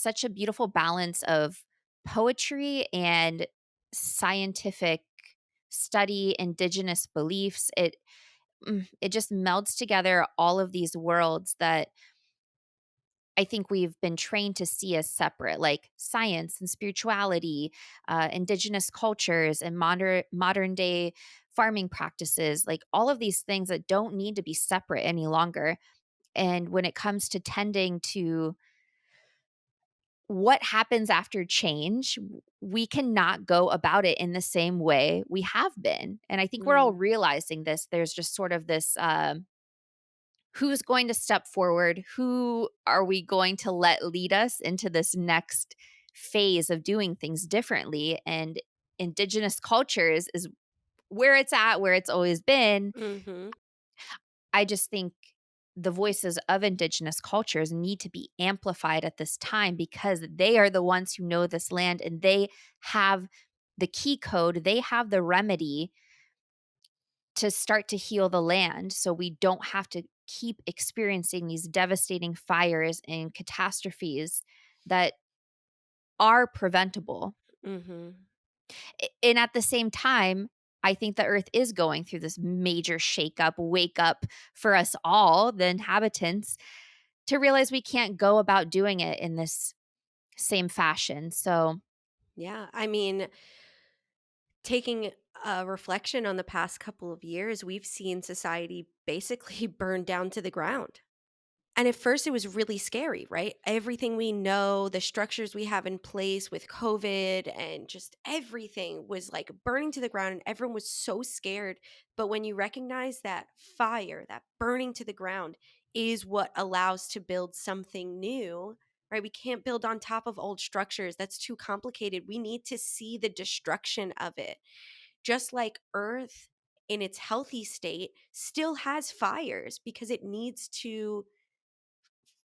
such a beautiful balance of poetry and scientific study, indigenous beliefs. It just melds together all of these worlds that I think we've been trained to see as separate, like science and spirituality, indigenous cultures, and modern day farming practices, like all of these things that don't need to be separate any longer. And when it comes to tending to what happens after change, we cannot go about it in the same way we have been. And I think we're all Mm, realizing this. There's just sort of this who's going to step forward? Who are we going to let lead us into this next phase of doing things differently? And indigenous cultures is where it's at, where it's always been. mhm. I just think the voices of indigenous cultures need to be amplified at this time because they are the ones who know this land and they have the key code, they have the remedy to start to heal the land so we don't have to keep experiencing these devastating fires and catastrophes that are preventable. Mhm. And at the same time, I think the earth is going through this major shakeup, wake up for us all, the inhabitants, to realize we can't go about doing it in this same fashion. So, Yeah, I mean, taking a reflection on the past couple of years, we've seen society basically burn down to the ground. And at first, it was really scary, right? Everything we know, the structures we have in place with COVID and just everything was like burning to the ground, and everyone was so scared. But when you recognize that fire, that burning to the ground, is what allows to build something new, right? We can't build on top of old structures. That's too complicated. We need to see the destruction of it. Just like Earth in its healthy state still has fires because it needs to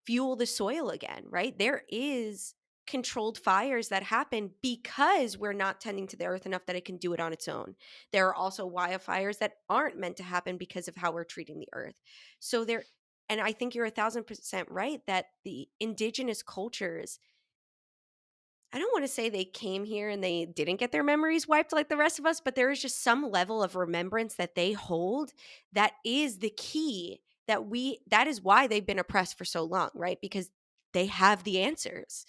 fuel the soil again, right? There is controlled fires that happen because we're not tending to the earth enough that it can do it on its own. There are also wildfires that aren't meant to happen because of how we're treating the earth. So there, and I think you're 1,000% right that the indigenous cultures, I don't want to say they came here and they didn't get their memories wiped like the rest of us, but there is just some level of remembrance that they hold that is the key that is why they've been oppressed for so long, right? Because they have the answers.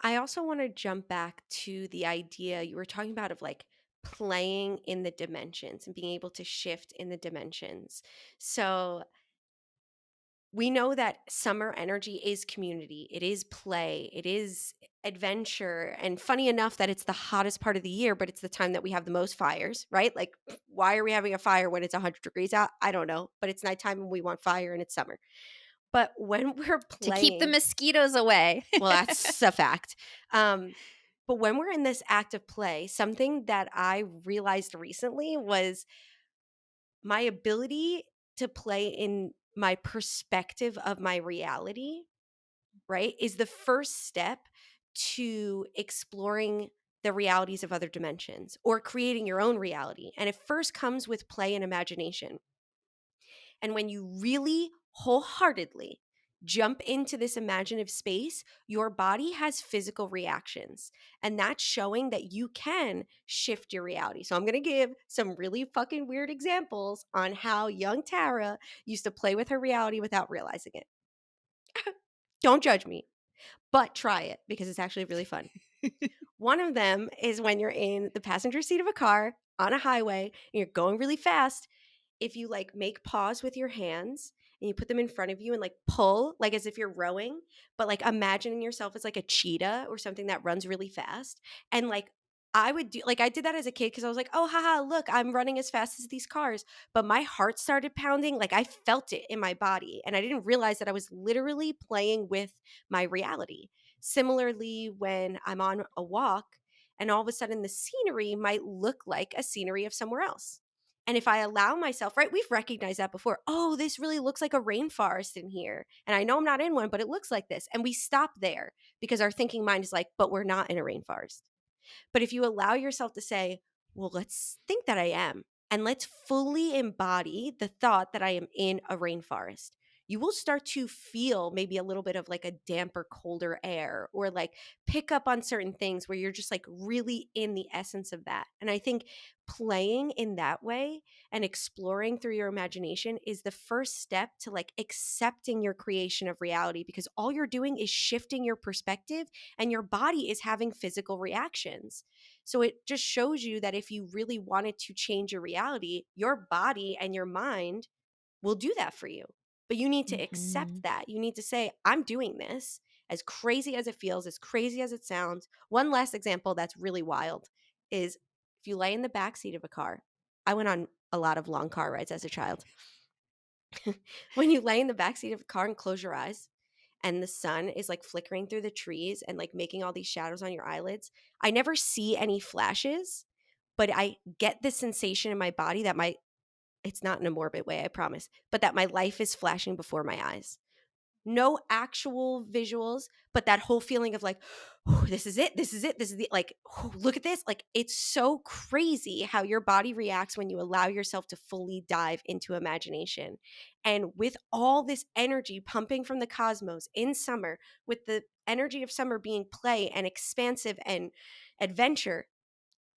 I also want to jump back to the idea you were talking about of like playing in the dimensions and being able to shift in the dimensions. So we know that summer energy is community, it is play, it is adventure. And funny enough that it's the hottest part of the year, but it's the time that we have the most fires, right? Like, why are we having a fire when it's 100 degrees out? I don't know, but it's nighttime and we want fire and it's summer. But when we're to keep the playing, mosquitoes away. well, that's a fact. Um, but when we're in this act of play, something that I realized recently was my ability to play in my perspective of my reality, right, is the first step to exploring the realities of other dimensions or creating your own reality. And it first comes with play and imagination. And when you really wholeheartedly jump into this imaginative space, your body has physical reactions. And that's showing that you can shift your reality. So I'm going to give some really fucking weird examples on how young Tara used to play with her reality without realizing it. Don't judge me, but try it because it's actually really fun. One of them is when you're in the passenger seat of a car on a highway and you're going really fast. If you like make pause with your hands and you put them in front of you and like pull, like as if you're rowing, but like imagining yourself as like a cheetah or something that runs really fast. And like I would do, like I did that as a kid because I was like, oh, haha, look, I'm running as fast as these cars. But my heart started pounding. Like I felt it in my body. And I didn't realize that I was literally playing with my reality. Similarly, when I'm on a walk and all of a sudden the scenery might look like a scenery of somewhere else. And if I allow myself, right, we've recognized that before. Oh, this really looks like a rainforest in here. And I know I'm not in one, but it looks like this. And we stop there because our thinking mind is like, but we're not in a rainforest. But if you allow yourself to say, well, let's think that I am, and let's fully embody the thought that I am in a rainforest, you will start to feel maybe a little bit of like a damper, colder air, or like pick up on certain things where you're just like really in the essence of that. And I think playing in that way and exploring through your imagination is the first step to like accepting your creation of reality because all you're doing is shifting your perspective and your body is having physical reactions. So it just shows you that if you really wanted to change your reality, your body and your mind will do that for you. But you need to accept Mhm. that. You need to say, I'm doing this. As crazy as it feels, as crazy as it sounds, one last example that's really wild is if you lay in the back seat of a car. I went on a lot of long car rides as a child. When you lay in the back seat of a car and close your eyes and the sun is like flickering through the trees and like making all these shadows on your eyelids, I never see any flashes, but I get this sensation in my body that it's not in a morbid way, I promise, but that my life is flashing before my eyes. No actual visuals, but that whole feeling of like, "Oh, this is it. This is it. This is the like, oh, look at this." Like it's so crazy how your body reacts when you allow yourself to fully dive into imagination. And with all this energy pumping from the cosmos in summer, with the energy of summer being play and expansive and adventure,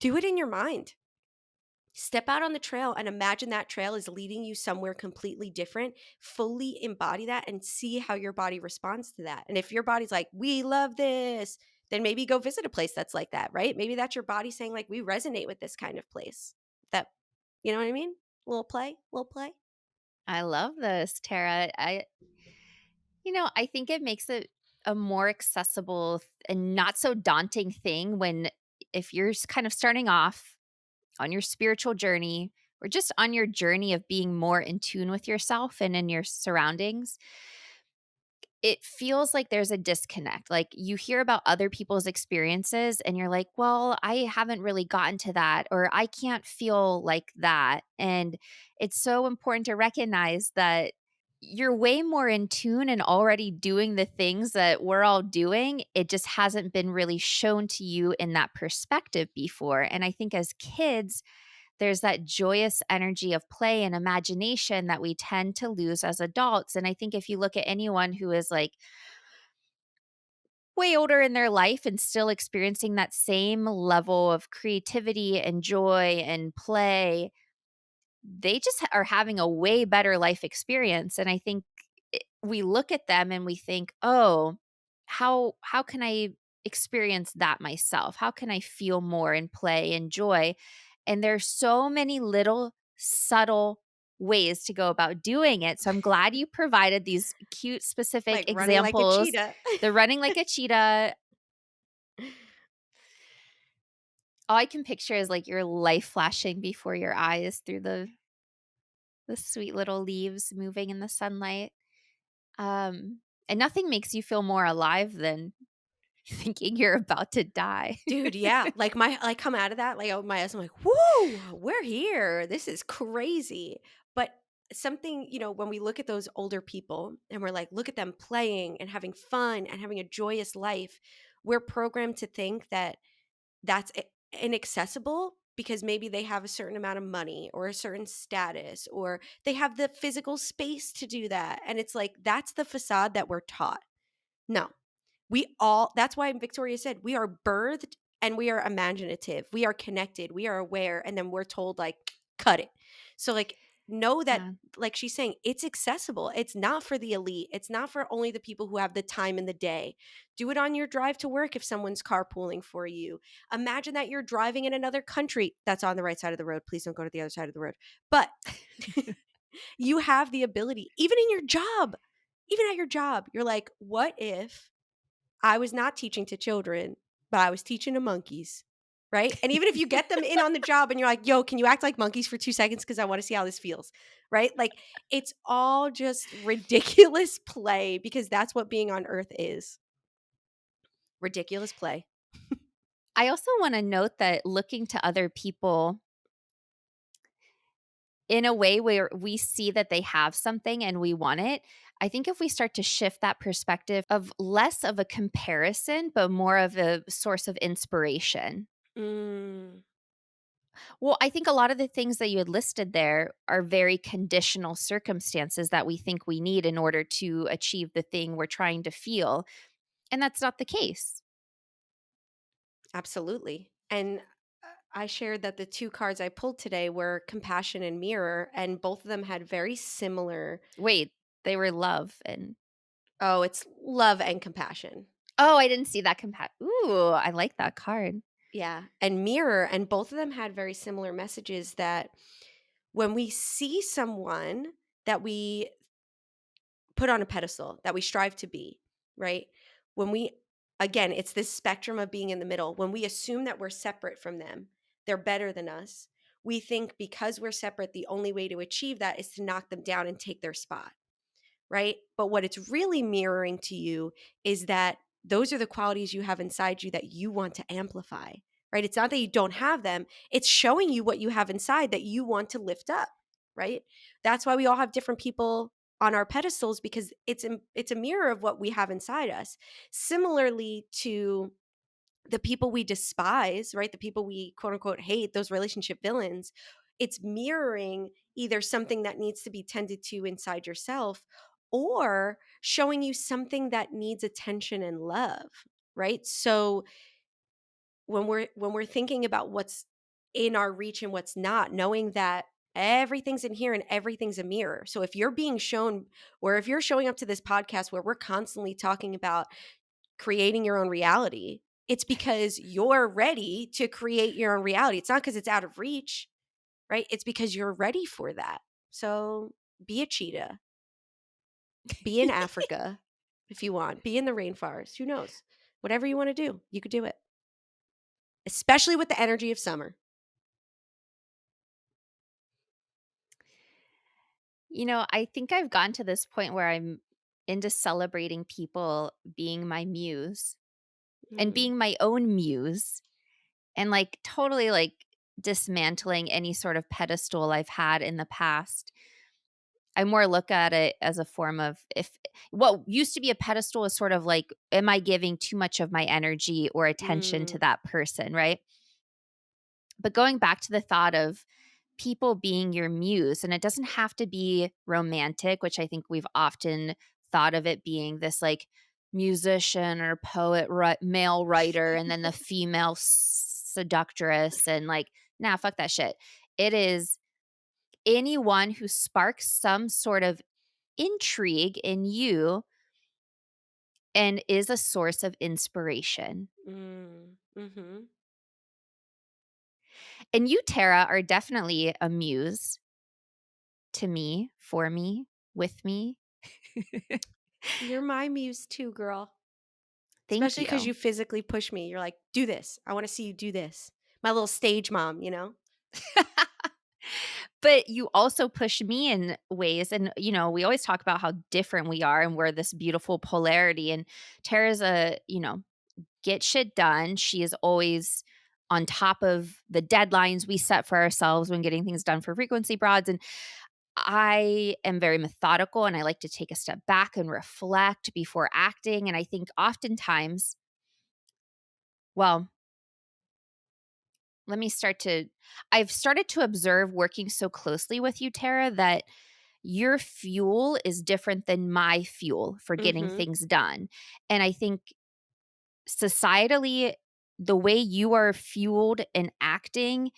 do it in your mind. Step out on the trail and imagine that trail is leading you somewhere completely different. Fully embody that and see how your body responds to that. And if your body's like, "We love this," then maybe go visit a place that's like that, right? Maybe that's your body saying like, "We resonate with this kind of place." That you know what I mean? Little play, little play. I love this, Tara. I think it makes it a more accessible and not so daunting thing when if you're kind of starting off on your spiritual journey or just on your journey of being more in tune with yourself and in your surroundings, it feels like there's a disconnect. Like you hear about other people's experiences and you're like, well, I haven't really gotten to that, or I can't feel like that. And it's so important to recognize that you're way more in tune and already doing the things that we're all doing. It just hasn't been really shown to you in that perspective before. And I think as kids, there's that joyous energy of play and imagination that we tend to lose as adults. And I think if you look at anyone who is like way older in their life and still experiencing that same level of creativity and joy and play, they just are having a way better life experience. And I think we look at them and we think, "Oh, how can I experience that myself? How can I feel more and play and joy?" And there's so many little subtle ways to go about doing it. So I'm glad you provided these cute specific Like running like a examples. cheetah. The running like a cheetah, all I can picture is like your life flashing before your eyes through the sweet little leaves moving in the sunlight. Um, and nothing makes you feel more alive than thinking you're about to die. Dude, yeah. Like I come out of that, like oh my I'm like, whoo, we're here. This is crazy. But something, when we look at those older people and we're like, look at them playing and having fun and having a joyous life, we're programmed to think that that's inaccessible because maybe they have a certain amount of money or a certain status or they have the physical space to do that. And it's like, that's the facade that we're taught. No, that's why Victoria said we are birthed and we are imaginative. We are connected. We are aware. And then we're told, like, cut it. So, like, know that, Yeah. like she's saying, it's accessible. It's not for the elite. It's not for only the people who have the time in the day. Do it on your drive to work if someone's carpooling for you. Imagine that you're driving in another country that's on the right side of the road. Please don't go to the other side of the road. But you have the ability, even in your job, even at your job, you're like, what if I was not teaching to children, but I was teaching to monkeys, right? And even if you get them in on the job and you're like, "Yo, can you act like monkeys for 2 seconds because I wanna see how this feels," right? Like, it's all just ridiculous play because that's what being on Earth is. Ridiculous play. I also wanna note that looking to other people in a way where we see that they have something and we want it, I think if we start to shift that perspective of less of a comparison, but more of a source of inspiration. Mm, Well, I think a lot of the things that you had listed there are very conditional circumstances that we think we need in order to achieve the thing we're trying to feel, and that's not the case. absolutely. And, I shared that the 2 cards I pulled today were compassion and mirror, and both of them had very similar. Wait, they were love and Oh, it's love and compassion. oh, I didn't see that ooh, I like that card. Yeah, and mirror, and both of them had very similar messages that when we see someone that we put on a pedestal, that we strive to be, right? When we again, it's this spectrum of being in the middle. When we assume that we're separate from them, they're better than us. We think because we're separate, the only way to achieve that is to knock them down and take their spot, right? But what it's really mirroring to you is that those are the qualities you have inside you that you want to amplify, right? It's not that you don't have them, it's showing you what you have inside that you want to lift up, right? That's why we all have different people on our pedestals, because it's a mirror of what we have inside us. Similarly to the people we despise, right? The people we quote unquote hate, those relationship villains, it's mirroring either something that needs to be tended to inside yourself, or showing you something that needs attention and love, right? So when we're thinking about what's in our reach and what's not, knowing that everything's in here and everything's a mirror. So if you're being shown, or if you're showing up to this podcast where we're constantly talking about creating your own reality, it's because you're ready to create your own reality. It's not because it's out of reach, right? It's because you're ready for that. So be a cheetah, be in Africa if you want, be in the rainforest. Who knows? Whatever you want to do, you could do it, especially with the energy of summer. I think I've gotten to this point where I'm into celebrating people being my muse and Mm, being my own muse and like totally like dismantling any sort of pedestal I've had in the past. I more look at it as a form of if what used to be a pedestal is sort of like, am I giving too much of my energy or attention to mm, that person, right? But going back to the thought of people being your muse, and it doesn't have to be romantic, which I think we've often thought of it being this like musician or poet, male writer, and then the female seductress, and like, nah, fuck that shit. It is anyone who sparks some sort of intrigue in you and is a source of inspiration. mm-hmm. And you, Tara, are definitely a muse to me, for me, with me. You're my muse too, girl. Thank Especially because you. you physically push me. You're like, do this. I want to see you do this. My little stage mom, you know? But you also push me in ways, and, we always talk about how different we are and we're this beautiful polarity, and Tara's get shit done. She is always on top of the deadlines we set for ourselves when getting things done for frequency broads, and I am very methodical, and I like to take a step back and reflect before acting, and I think oftentimes well, let me start to I've started to observe working so closely with you, Tara, that your fuel is different than my fuel for getting Mm-hmm. things done. And I think societally, the way you are fueled and acting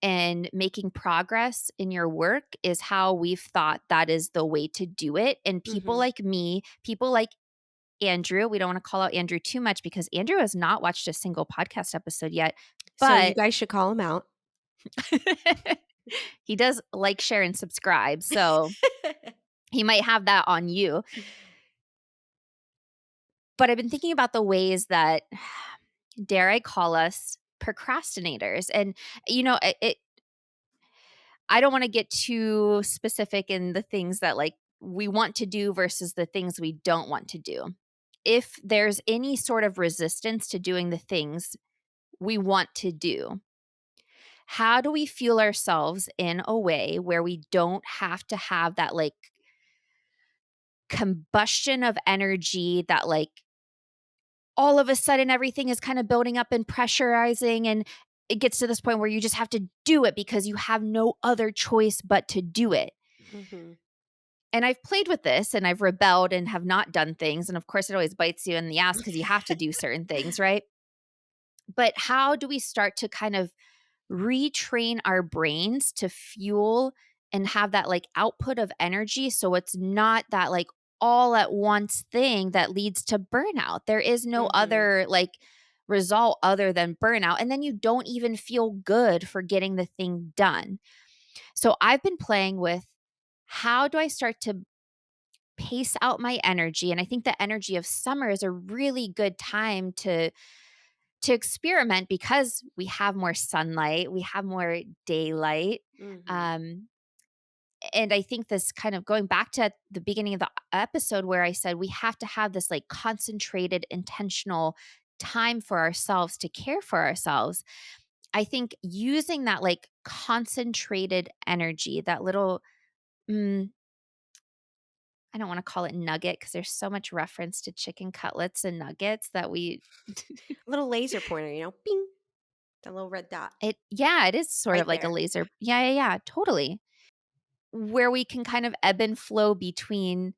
and making progress in your work is how we've thought that is the way to do it. And people Mm-hmm. like me, people like Andrew, we don't want to call out Andrew too much because Andrew has not watched a single podcast episode yet, So you but guys should call him out. he does like, share, and subscribe. So he might have that on you. But I've been thinking about the ways that, dare I call us, procrastinators. And, I don't want to get too specific in the things that like we want to do versus the things we don't want to do. If there's any sort of resistance to doing the things we want to do, how do we fuel ourselves in a way where we don't have to have that like combustion of energy that like all of a sudden everything is kind of building up and pressurizing, and it gets to this point where you just have to do it because you have no other choice but to do it. Mm-hmm. And I've played with this and I've rebelled and have not done things, and of course it always bites you in the ass because you have to do certain things, right? But how do we start to kind of retrain our brains to fuel and have that like output of energy so it's not that like all at once thing that leads to burnout. There is no Mm-hmm. other like result other than burnout, and then you don't even feel good for getting the thing done. So I've been playing with, how do I start to pace out my energy, and I think the energy of summer is a really good time to experiment because we have more sunlight, we have more daylight, Mhm. um, and I think this kind of going back to the beginning of the episode where I said we have to have this, like, concentrated, intentional time for ourselves to care for ourselves. I think using that, like, concentrated energy, that little, mm, I don't wanna call it nugget because there's so much reference to chicken cutlets and nuggets that we A little laser pointer, bing, the little red dot yeah, it is sort of right like a there. laser. Yeah, yeah, yeah, totally. Where we can kind of ebb and flow between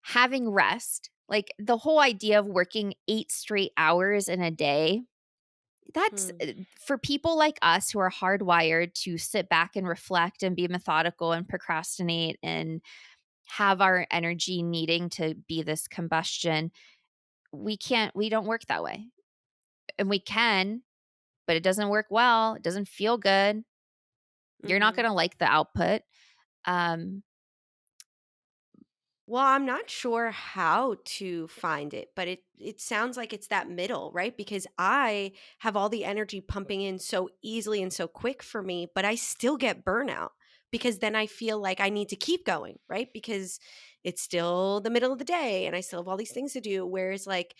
having rest, like, the whole idea of working 8 straight hours in a day, that's Mm. for people like us who are hardwired to sit back and reflect and be methodical and procrastinate and have our energy needing to be this combustion, we don't work that way. And we can, but it doesn't work well, it doesn't feel good, you're not Mhm. gonna like the output. Um, Well, I'm not sure how to find it, but it sounds like it's that middle, right? Because I have all the energy pumping in so easily and so quick for me, but I still get burnout because then I feel like I need to keep going, right? Because it's still the middle of the day and I still have all these things to do. Whereas like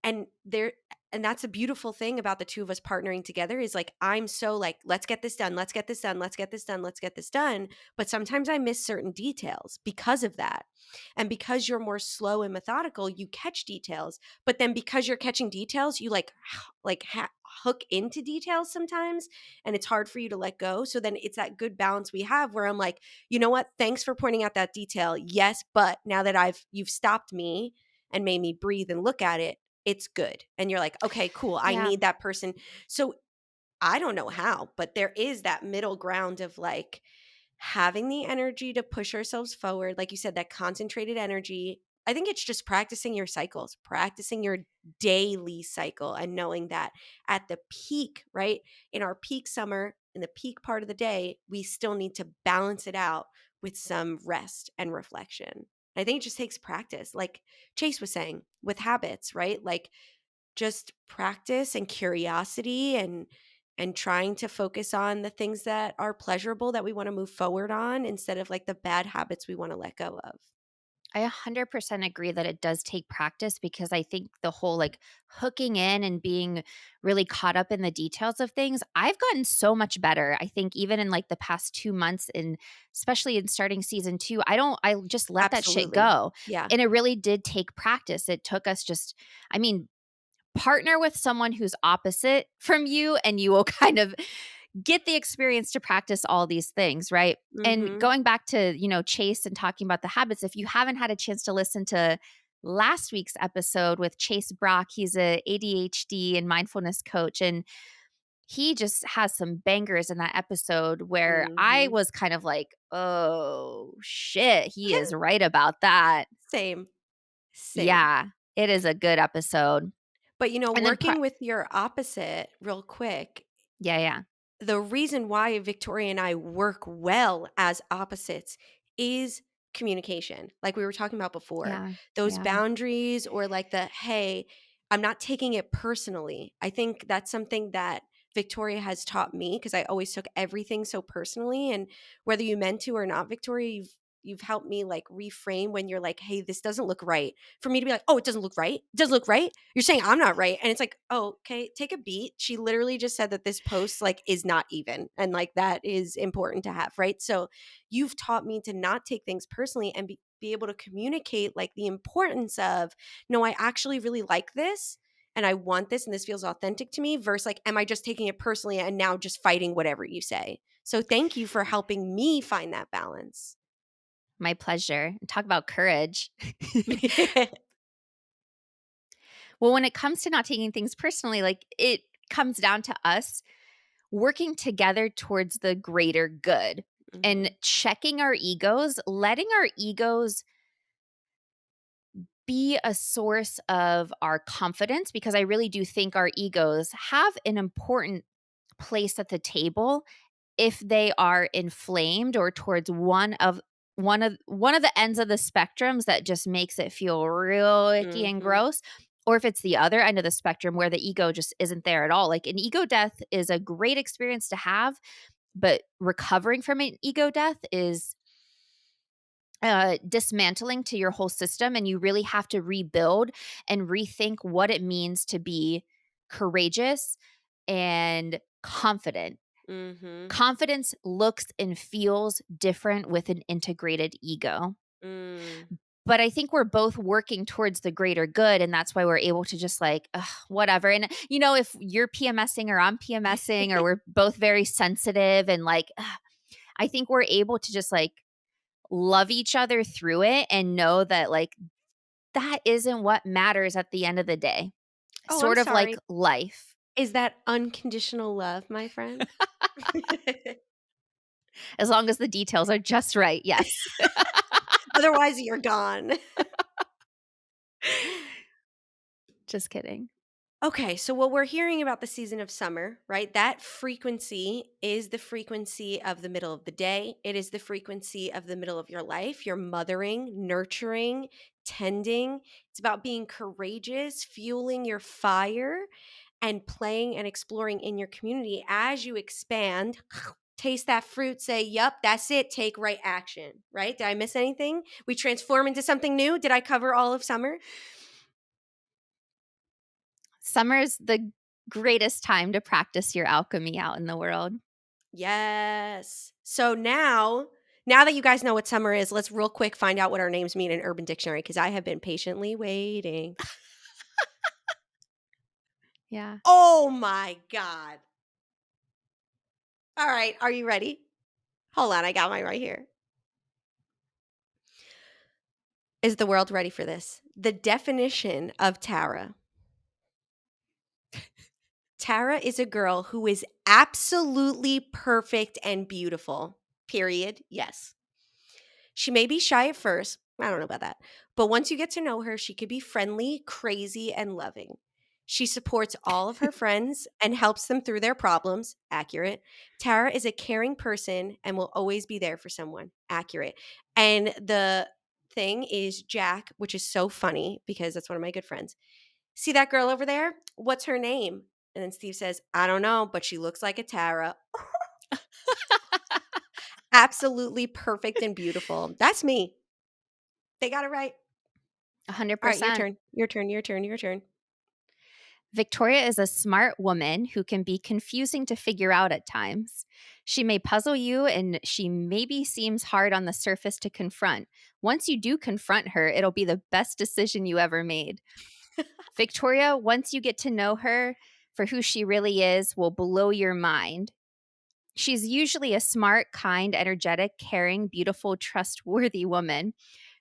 and there and that's a beautiful thing about the two of us partnering together is like I'm so like let's get this done, let's get this done, let's get this done, let's get this done, but sometimes I miss certain details because of that. And because you're more slow and methodical, you catch details, but then because you're catching details, you hook into details sometimes, and it's hard for you to let go. So then it's that good balance we have where I'm like, "You know what? Thanks for pointing out that detail. Yes, but now that you've stopped me and made me breathe and look at it, it's good." And you're like, "Okay, cool. I yeah. need that person." So I don't know how, but there is that middle ground of like having the energy to push ourselves forward. Like you said, that concentrated energy. I think it's just practicing your cycles, practicing your daily cycle, and knowing that at the peak, right? In our peak summer, in the peak part of the day, we still need to balance it out with some rest and reflection. I think it just takes practice. Like Chase was saying with habits, right? Like just practice and curiosity and trying to focus on the things that are pleasurable that we want to move forward on instead of like the bad habits we want to let go of. I 100% agree that it does take practice because I think the whole like hooking in and being really caught up in the details of things, I've gotten so much better. I think even in like the past 2 months, and especially in starting season two, I just let that shit Absolutely. go. Yeah. And it really did take practice. It took us just, I mean, partner with someone who's opposite from you and you will kind of get the experience to practice all these things, right? And Mhm. going back to, Chase and talking about the habits, if you haven't had a chance to listen to last week's episode with Chase Brock, he's a ADHD and mindfulness coach, and he just has some bangers in that episode where I Mhm. was kind of like, "Oh, shit, he is right about that." Same. Same. Yeah, it is a good episode. But And then working with your opposite real quick, yeah, yeah. the reason why Victoria and I work well as opposites is communication. Like we were talking about before, Yeah, those yeah. boundaries or like hey, I'm not taking it personally. I think that's something that Victoria has taught me because I always took everything so personally. And whether you meant to or not, Victoria, you've helped me like reframe when you're like, hey, this doesn't look right. For me to be like, oh, it doesn't look right. It doesn't look right. You're saying I'm not right. And it's like, oh, okay, take a beat. She literally just said that this post like is not even. And like that is important to have, right? So you've taught me to not take things personally and be able to communicate like the importance of, no, I actually really like this and I want this and this feels authentic to me versus like, am I just taking it personally and now just fighting whatever you say? So thank you for helping me find that balance. My pleasure. Talk about courage. Well, when it comes to not taking things personally, like, it comes down to us working together towards the greater good and Mhm. checking our egos, letting our egos be a source of our confidence, because I really do think our egos have an important place at the table if they are inflamed or towards one of the ends of the spectrums that just makes it feel real icky and Mhm. gross, or if it's the other end of the spectrum where the ego just isn't there at all. Like, an ego death is a great experience to have, but recovering from an ego death is dismantling to your whole system, and you really have to rebuild and rethink what it means to be courageous and confident. Mhm. Confidence looks and feels different with an integrated ego. Mm. But I think we're both working towards the greater good, and that's why we're able to just like, "Ugh, whatever." And, if you're PMSing or I'm PMSing or we're both very sensitive and like, I think we're able to just like love each other through it and know that like that isn't what matters at the end of the day. Oh, I'm Sort of like sorry. life. Is that unconditional love, my friend? As long as the details are just right, yes. Otherwise, you're gone. Just kidding. Okay, so what we're hearing about the season of summer, right? That frequency is the frequency of the middle of the day. It is the frequency of the middle of your life. You're mothering, nurturing, tending. It's about being courageous, fueling your fire, and playing and exploring in your community as you expand. Taste that fruit, say, yup, that's it. Take right action, right? Did I miss anything? We transform into something new. Did I cover all of summer? Summer is the greatest time to practice your alchemy out in the world. Yes. So now that you guys know what summer is, let's real quick find out what our names mean in Urban Dictionary because I have been patiently waiting. Yeah. Oh my God. All right. Are you ready? Hold on. I got mine right here. Is the world ready for this? The definition of Tara. Tara is a girl who is absolutely perfect and beautiful. Period. Yes. She may be shy at first. I don't know about that. But once you get to know her, she could be friendly, crazy, and loving. She supports all of her friends and helps them through their problems. Accurate. Tara is a caring person and will always be there for someone. Accurate. And the thing is, Jack, which is so funny because that's one of my good friends. See that girl over there? What's her name? And then Steve says, I don't know, but she looks like a Tara. Absolutely perfect and beautiful. That's me. They got it right. All right, your 100%. turn. Your turn. Your turn. Your turn. Victoria is a smart woman who can be confusing to figure out at times. She may puzzle you and she maybe seems hard on the surface to confront. Once you do confront her, it'll be the best decision you ever made. Victoria, once you get to know her for who she really is, will blow your mind. She's usually a smart, kind, energetic, caring, beautiful, trustworthy woman.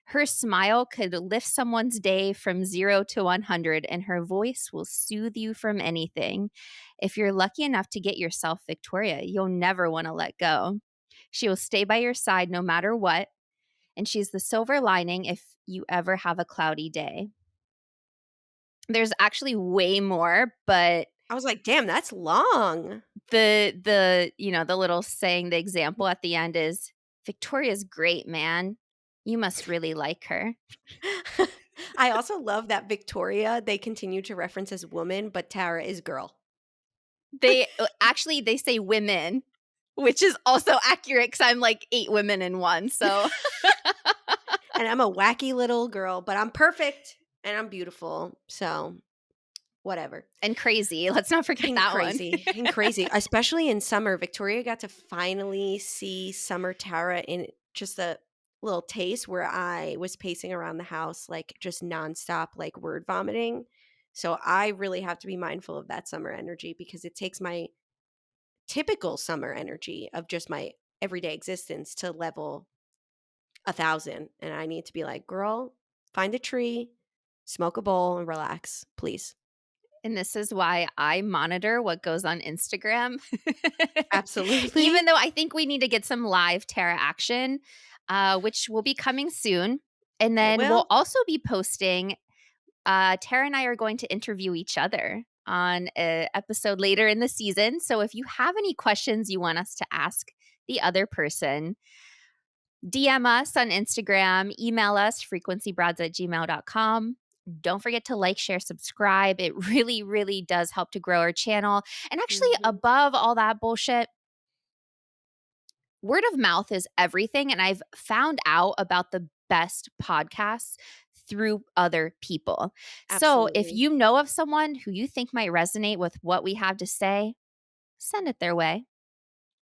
Her smile could lift someone's day from 0 to 100, and her voice will soothe you from anything. If you're lucky enough to get yourself Victoria, you'll never want to let go. She will stay by your side no matter what, and she's the silver lining if you ever have a cloudy day. There's actually way more, but I was like, damn, that's long. the little saying, the example at the end is, "Victoria's great, man. You must really like her." I also love that Victoria, they continue to reference as woman, but Tara is girl. Actually, they say women, which is also accurate because 'cause I'm like 8 women in one, so And I'm a wacky little girl, but I'm perfect and I'm beautiful. So, whatever. and crazy, let's not forget that one. And crazy, especially in summer. Victoria got to finally see summer Tara in just a little taste where I was pacing around the house, like just nonstop, like word vomiting. So I really have to be mindful of that summer energy because it takes my typical summer energy of just my everyday existence to level 1,000. And I need to be like, girl, find a tree, smoke a bowl, and relax, please. And this is why I monitor what goes on Instagram. Absolutely. Even though I think we need to get some live Terra action, which will be coming soon. And It then we'll will. also be posting, Tara and I are going to interview each other on a episode later in the season. So if you have any questions you want us to ask the other person, DM us on Instagram, email us frequencybroads@gmail.com. Don't forget to like, share, subscribe. It really, really does help to grow our channel. And actually, Mhm. above all that bullshit, word of mouth is everything. And I've found out about the best podcasts through other people. So if Absolutely. you know of someone who you think might resonate with what we have to say, send it their way.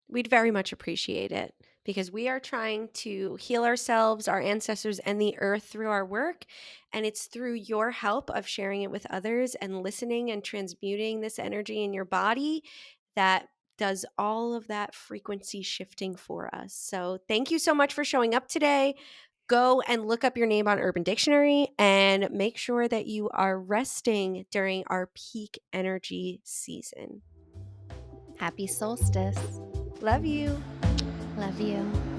We'd very much appreciate it because we are trying to heal ourselves, our ancestors, and the earth through our work. And it's through your help of sharing it with others and listening and transmuting this energy in your body that does all of that frequency shifting for us. So, thank you so much for showing up today. Go and look up your name on Urban Dictionary and make sure that you are resting during our peak energy season. Happy solstice. Love you. Love you.